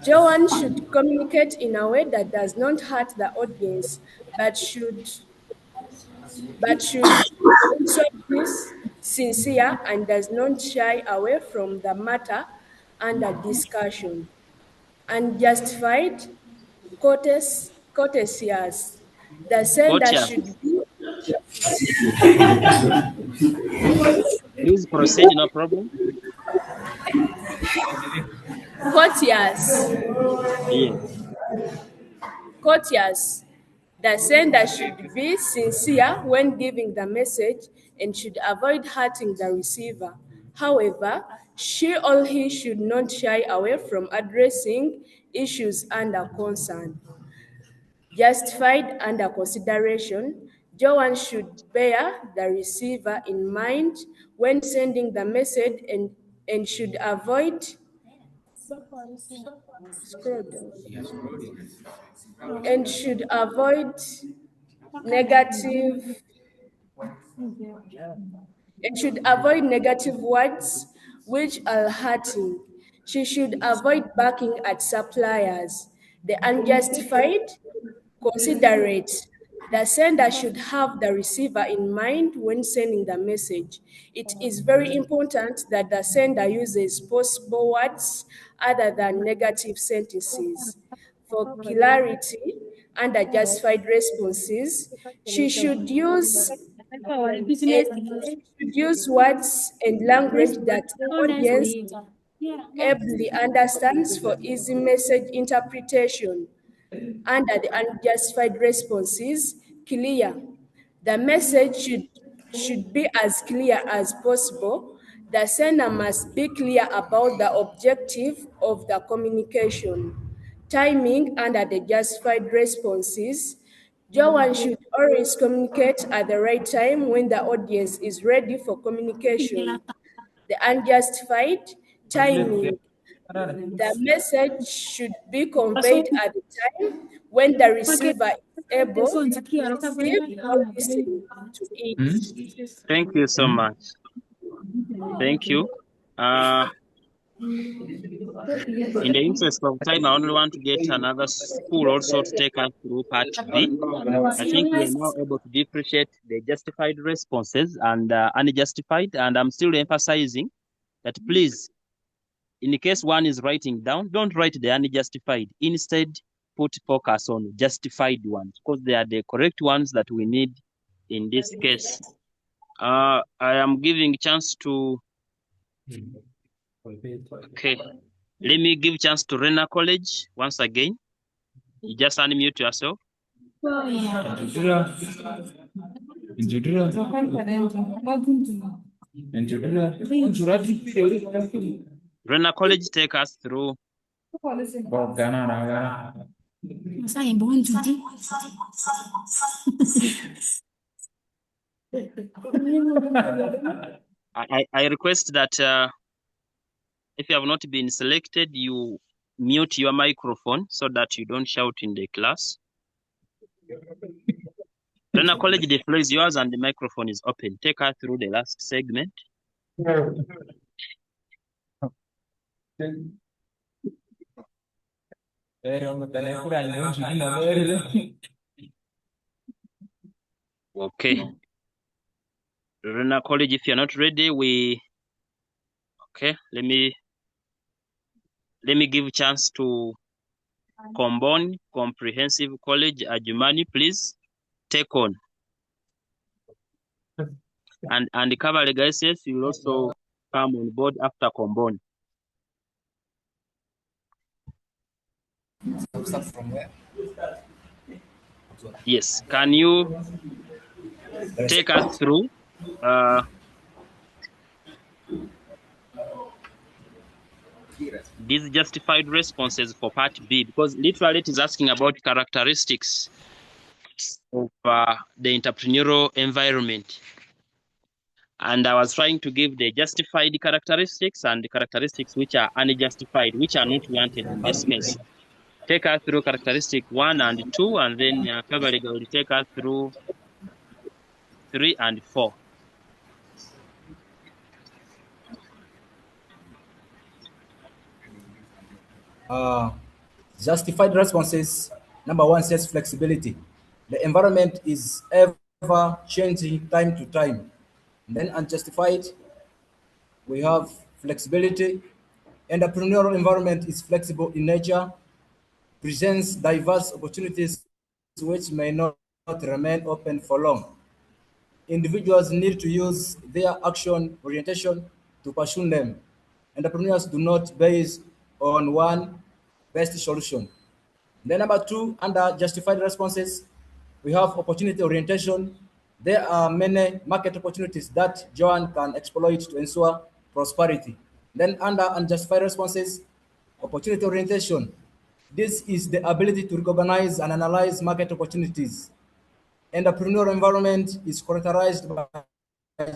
Joan should communicate in a way that does not hurt the audience, but should also be sincere and does not shy away from the matter under discussion. Unjustified courtesias. The sender should be. Please proceed, no problem. Courtiers. Yes. Courtiers. The sender should be sincere when giving the message and should avoid hurting the receiver. However, she or he should not shy away from addressing issues under concern. Justified under consideration, Joanne should bear the receiver in mind when sending the message and should avoid scroll down and should avoid negative words which are hurting. She should avoid barking at suppliers. The unjustified, considerate. The sender should have the receiver in mind when sending the message. It is very important that the sender uses possible words other than negative sentences. For clarity and the justified responses, she should use words and language that the audience ably understands for easy message interpretation. Under the unjustified responses, clear. The message should be as clear as possible. The sender must be clear about the objective of the communication. Timing under the justified responses. Joanne should always communicate at the right time when the audience is ready for communication. The unjustified timing. The message should be conveyed at the time when the receiver is able to receive or listen to it. Thank you so much. Thank you. In the interest of time, I only want to get another school also to take us through part B. I think we are now able to differentiate the justified responses and unjustified. And I'm still emphasizing that please, in case one is writing down, don't write the unjustified. Instead, put focus on justified ones because they are the correct ones that we need in this case. I am giving chance to, okay, let me give chance to Rena College once again. You just unmute yourself. Rena College, take us through. I request that if you have not been selected, you mute your microphone so that you don't shout in the class. Rena College, the floor is yours and the microphone is open. Take us through the last segment. Okay. Rena College, if you're not ready, okay, let me give chance to Combone Comprehensive College Adjumani, please take on. And the cover legacies will also come on board after Combone. From where? Yes, can you take us through these justified responses for part B? Because literally it is asking about characteristics of the entrepreneurial environment. And I was trying to give the justified characteristics and the characteristics which are unjustified, which are not wanted in this case. Take us through characteristic 1 and 2, and then Kavaliga will take us through 3 and 4. Justified responses. Number 1 says flexibility. The environment is ever changing time to time. And then unjustified, we have flexibility. Entrepreneurial environment is flexible in nature, presents diverse opportunities which may not remain open for long. Individuals need to use their action orientation to pursue them. Entrepreneurs do not base on one best solution. Then number two, under justified responses, we have opportunity orientation. There are many market opportunities that Joan can exploit to ensure prosperity. Then under unjustified responses, opportunity orientation. This is the ability to recognize and analyze market opportunities. Entrepreneurial environment is characterized by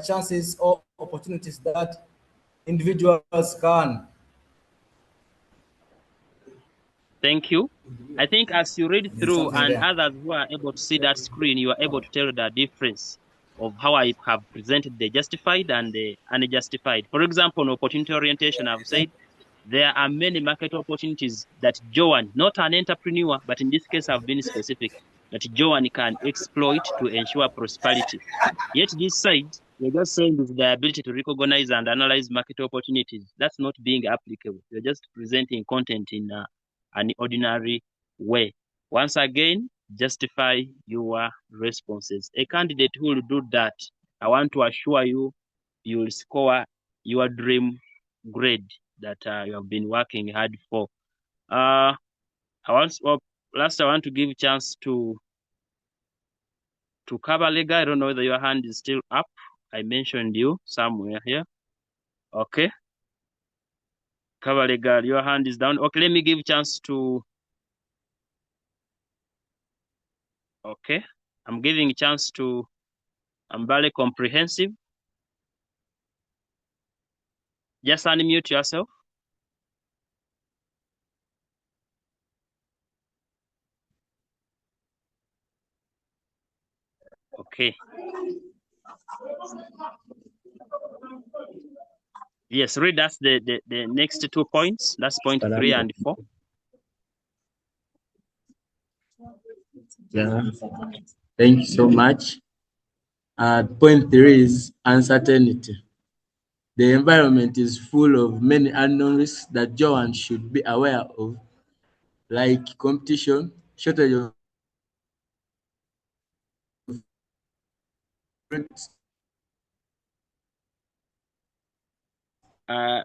chances or opportunities that individuals can. Thank you. I think as you read There's through something and there. others who are able to see that screen, you are able to tell the difference of how I have presented the justified and the unjustified. For example, on opportunity orientation, I've said there are many market opportunities that Joan, not an entrepreneur, but in this case I've been specific, that Joan can exploit to ensure prosperity. Yet this side, you're just saying is the ability to recognize and analyze market opportunities. That's not being applicable. You're just presenting content in an ordinary way. Once again, justify your responses. A candidate who will do that, I want to assure you, you will score your dream grade that you have been working hard for. Last, I want to give a chance to Kabalega. I don't know whether your hand is still up. I mentioned you somewhere here. Okay. Kabalega, your hand is down. Okay, let me give a chance to. Okay. I'm giving a chance to Ambale Comprehensive. Just unmute yourself. Okay. Yes, read us the next 2 points. That's point 3 and 4. Yeah. Thank you so much. Point 3 is uncertainty. The environment is full of many unknown risks that Joan should be aware of, like competition, shortage of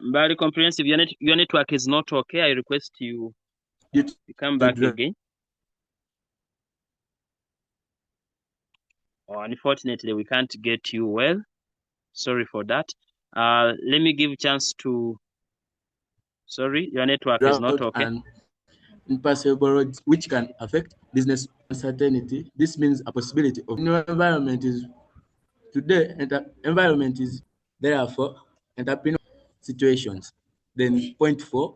Very comprehensive. Your network is not okay. I request you to come back again. Oh, unfortunately, we can't get you well. Sorry for that. Let me give a chance to. Sorry, your network is not okay. And impassable roads, which can affect business uncertainty. This means a possibility of new environment is today. Environment is therefore entrepreneurial situations. Then point 4,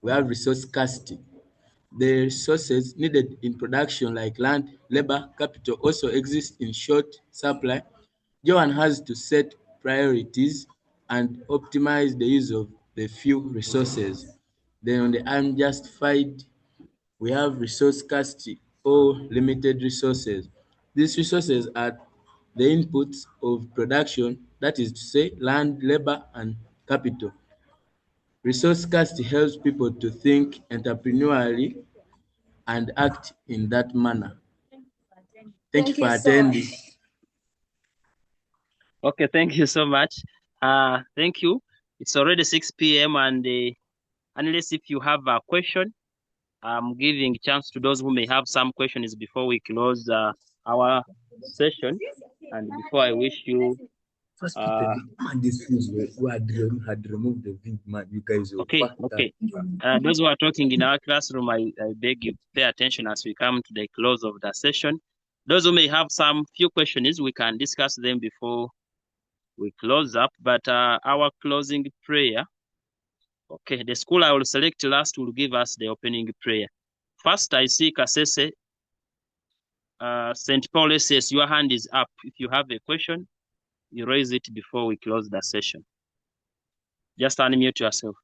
we have resource scarcity. The resources needed in production like land, labor, capital also exist in short supply. Joan has to set priorities and optimize the use of the few resources. Then on the unjustified, we have resource scarcity or limited resources. These resources are the inputs of production, that is to say, land, labor, and capital. Resource scarcity helps people to think entrepreneurially and act in that manner. Thank you for attending. Okay, thank you so much. Thank you. It's already 6 p.m. and unless if you have a question, I'm giving chance to those who may have some questions before we close our session. And before I wish you. These things who had removed the vid, man, you guys will Okay. Those who are talking in our classroom, I beg you pay attention as we come to the close of the session. Those who may have some few questions, we can discuss them before we close up. But our closing prayer. Okay, the school I will select last will give us the opening prayer. First, I see Kasese. St. Paul says your hand is up. If you have a question, you raise it before we close the session. Just unmute yourself.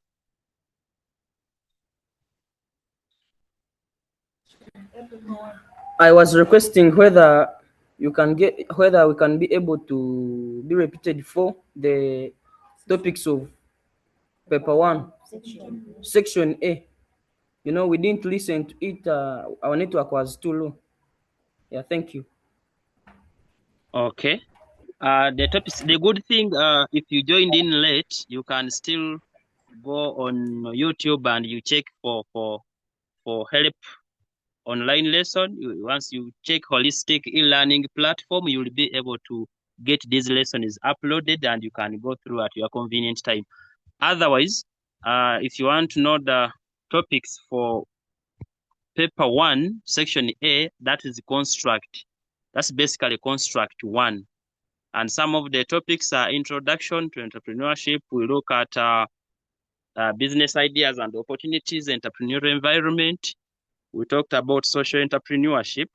I was requesting whether we can be able to be repeated for the topics of paper 1, section A. You know, we didn't listen to it. Our network was too low. Yeah, thank you. Okay. The topics. The good thing, if you joined in late, you can still go on YouTube and you check for help online lesson. Once you check holistic e-learning platform, you will be able to get these lessons uploaded and you can go through at your convenient time. Otherwise, if you want to know the topics for paper 1, section A, that is construct. That's basically construct 1. And some of the topics are introduction to entrepreneurship. We look at business ideas and opportunities, entrepreneurial environment. We talked about social entrepreneurship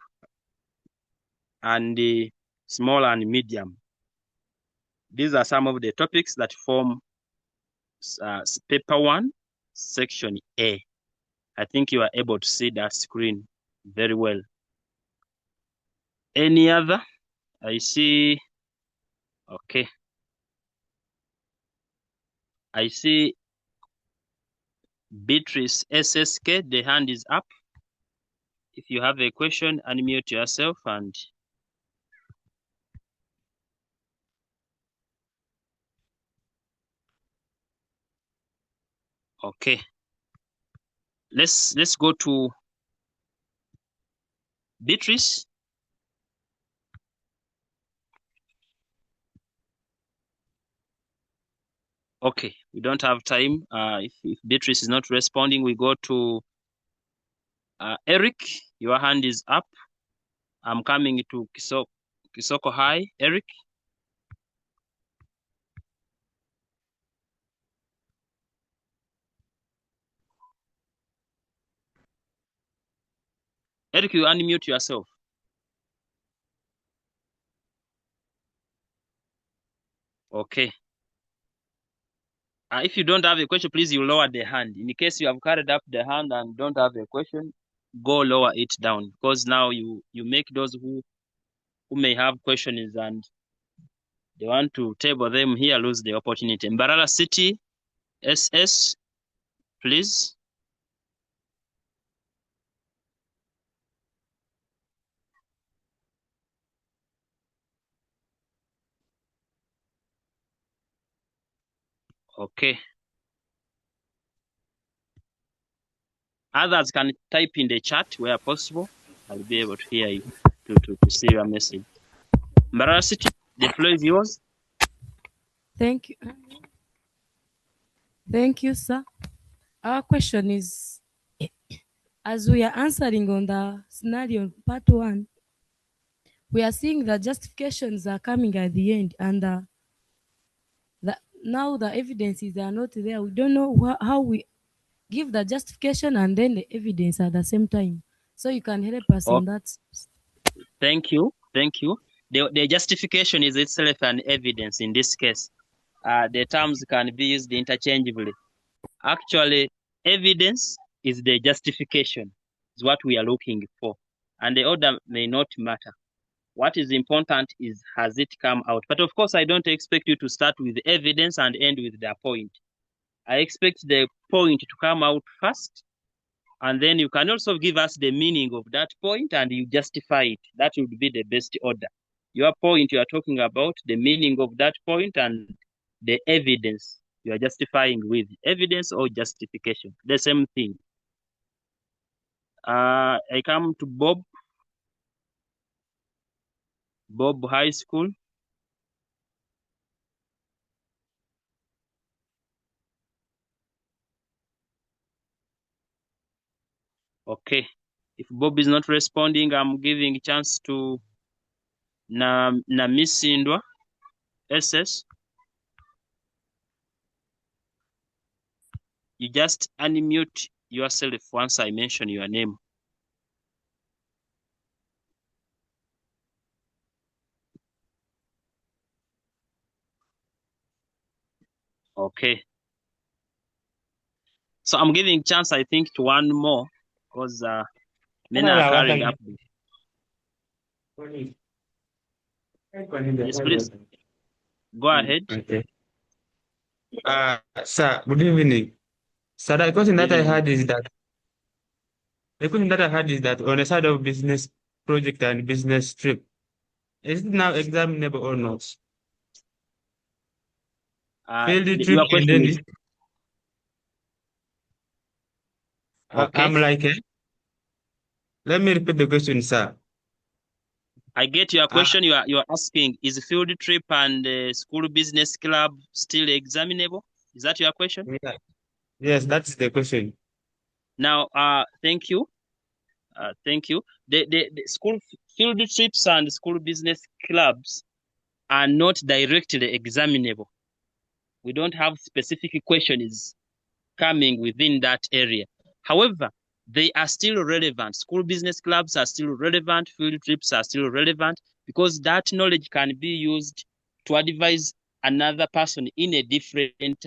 and the small and medium. These are some of the topics that form paper 1, section A. I think you are able to see that screen very well. Any other? I see. Okay. I see Beatrice S.6, the hand is up. If you have a question, unmute yourself and okay. Let's go to Beatrice. Okay, we don't have time. If Beatrice is not responding, we go to Eric. Your hand is up. I'm coming to Kisoko High. Eric. Eric, you unmute yourself. Okay. If you don't have a question, please you lower the hand. In case you have carried up the hand and don't have a question, go lower it down, because now you make those who may have questions and they want to table them here lose the opportunity. Mbarara City, SS, please. Okay. Others can type in the chat where possible. I'll be able to hear you to see your message. Mbarara City, the floor is yours. Thank you. Thank you, sir. Our question is, as we are answering on the scenario part 1, we are seeing the justifications are coming at the end, and now the evidences are not there. We don't know how we give the justification and then the evidence at the same time. So you can help us on that. Thank you. Thank you. The justification is itself an evidence in this case. The terms can be used interchangeably. Actually, evidence is the justification, is what we are looking for. And the order may not matter. What is important is, has it come out? But of course, I don't expect you to start with evidence and end with the point. I expect the point to come out first, and then you can also give us the meaning of that point and you justify it. That would be the best order. Your point you are talking about, the meaning of that point, and the evidence you are justifying with. Evidence or justification, the same thing. I come to Bob High School. Okay. If Bob is not responding, I'm giving a chance to Namisindwa, SS. You just unmute yourself once I mention your name. Okay. So I'm giving chance, I think, to one more, because many are carrying up. Yes, please. Go ahead. Okay. Sir, good evening. Sir, the question that I had is that on the side of business project and business trip, is it now examinable or not? Your question is, Okay. I'm like, let me repeat the question, sir. I get your question. You are asking, is field trip and school business club still examinable? Is that your question? Yeah. Yes, that's the question. Now, thank you. Thank you. The school field trips and school business clubs are not directly examinable. We don't have specific questions coming within that area. However, they are still relevant. School business clubs are still relevant. Field trips are still relevant because that knowledge can be used to advise another person in a different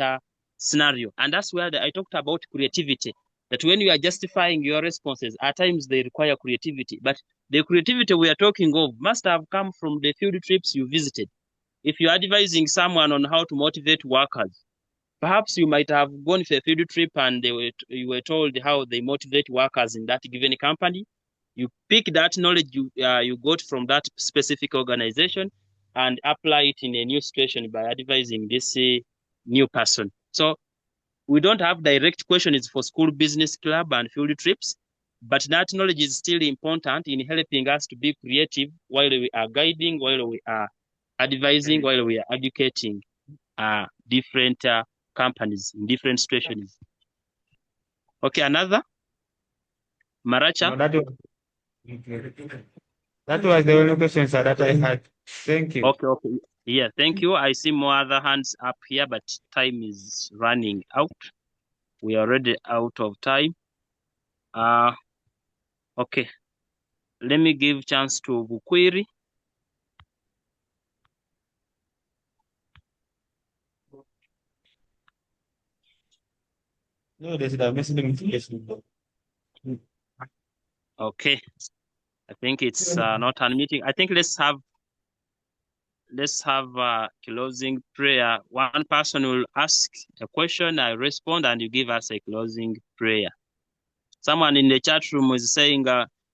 scenario. And that's where I talked about creativity. That when you are justifying your responses, at times they require creativity. But the creativity we are talking of must have come from the field trips you visited. If you're advising someone on how to motivate workers, perhaps you might have gone for a field trip and you were told how they motivate workers in that given company. You pick that knowledge you got from that specific organization and apply it in a new situation by advising this new person. So we don't have direct questions for school business club and field trips, but that knowledge is still important in helping us to be creative while we are guiding, while we are advising, while we are educating different companies in different situations. Okay, another? Maracha? No, that was the only question, sir, that I had. Thank you. Okay. Yeah, thank you. I see more other hands up here, but time is running out. We are already out of time. Okay. Let me give chance to Bukwiri. No, there's a missing question. Okay. I think it's not unmuting. I think let's have a closing prayer. One person will ask a question, I respond, and you give us a closing prayer. Someone in the chat room is saying,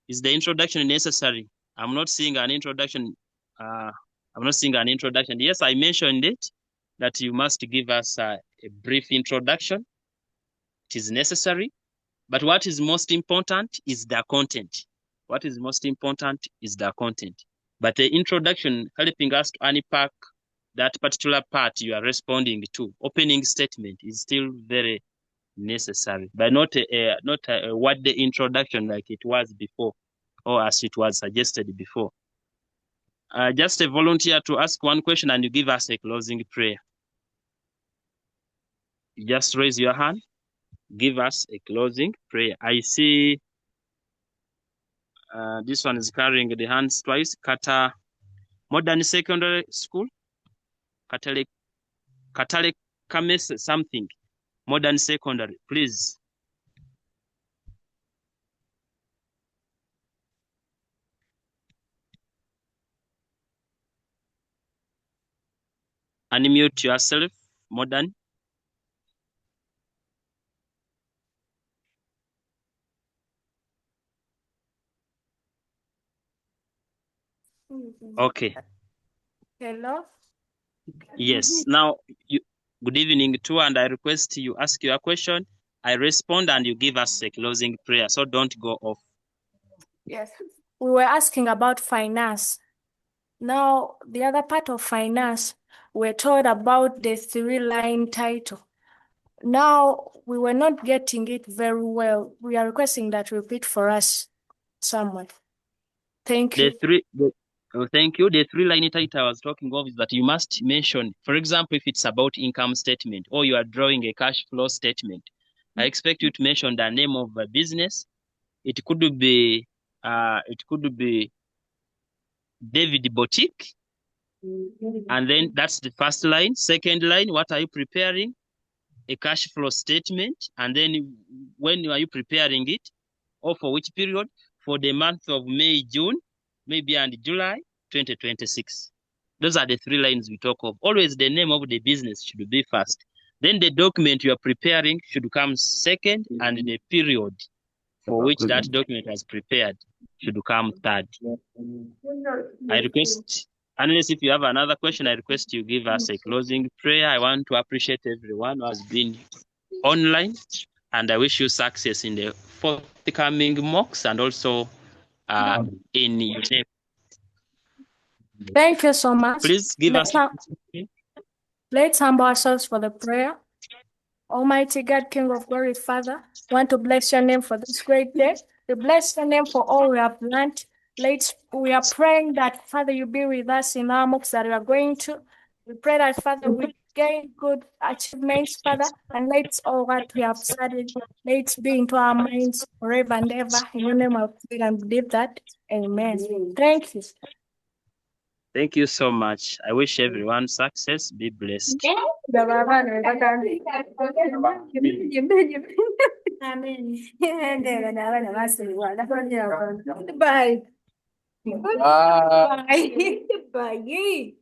is the introduction necessary? I'm not seeing an introduction. Yes, I mentioned it, that you must give us a brief introduction. It is necessary. But what is most important is the content. What is most important is the content. But the introduction helping us to unpack that particular part you are responding to, opening statement, is still very necessary, but not a word introduction like it was before, or as it was suggested before. Just a volunteer to ask one question and you give us a closing prayer. Just raise your hand, give us a closing prayer. I see this one is carrying the hands twice. Kata Modern Secondary School, Katale Kames something, Modern Secondary, please. Unmute yourself, Modern. Okay. Hello. Yes. Now, good evening too, and I request you ask your question. I respond and you give us a closing prayer. So don't go off. Yes. We were asking about finance. Now, the other part of finance, we're told about the 3-line title. Now, we were not getting it very well. We are requesting that you repeat for us somewhere. Thank you. Thank you. The 3-line title I was talking of is that you must mention, for example, if it's about income statement or you are drawing a cash flow statement, I expect you to mention the name of a business. It could be David Boutique. And then that's the first line. Second line, what are you preparing? A cash flow statement. And then when are you preparing it? Or for which period? For the month of May, June, maybe and July 2026. Those are the 3 lines we talk of. Always the name of the business should be first. Then the document you are preparing should come second, and the period for which that document was prepared should come third. I request, unless if you have another question, I request you give us a closing prayer. I want to appreciate everyone who has been online. and I wish you success in the forthcoming mocks and also in your name. Thank you so much. Please give us. Let's humble ourselves for the prayer. Almighty God, King of glory, Father, want to bless your name for this great day. We bless your name for all we have learned. We are praying that, Father, you be with us in our mocks that we are going to. We pray that, Father, we gain good achievements, Father, and let's all what we have studied, let's be into our minds forever and ever. In your name, I pray and believe that. Amen. Thank you. Thank you so much. I wish everyone success. Be blessed. Bye. Bye. Bye.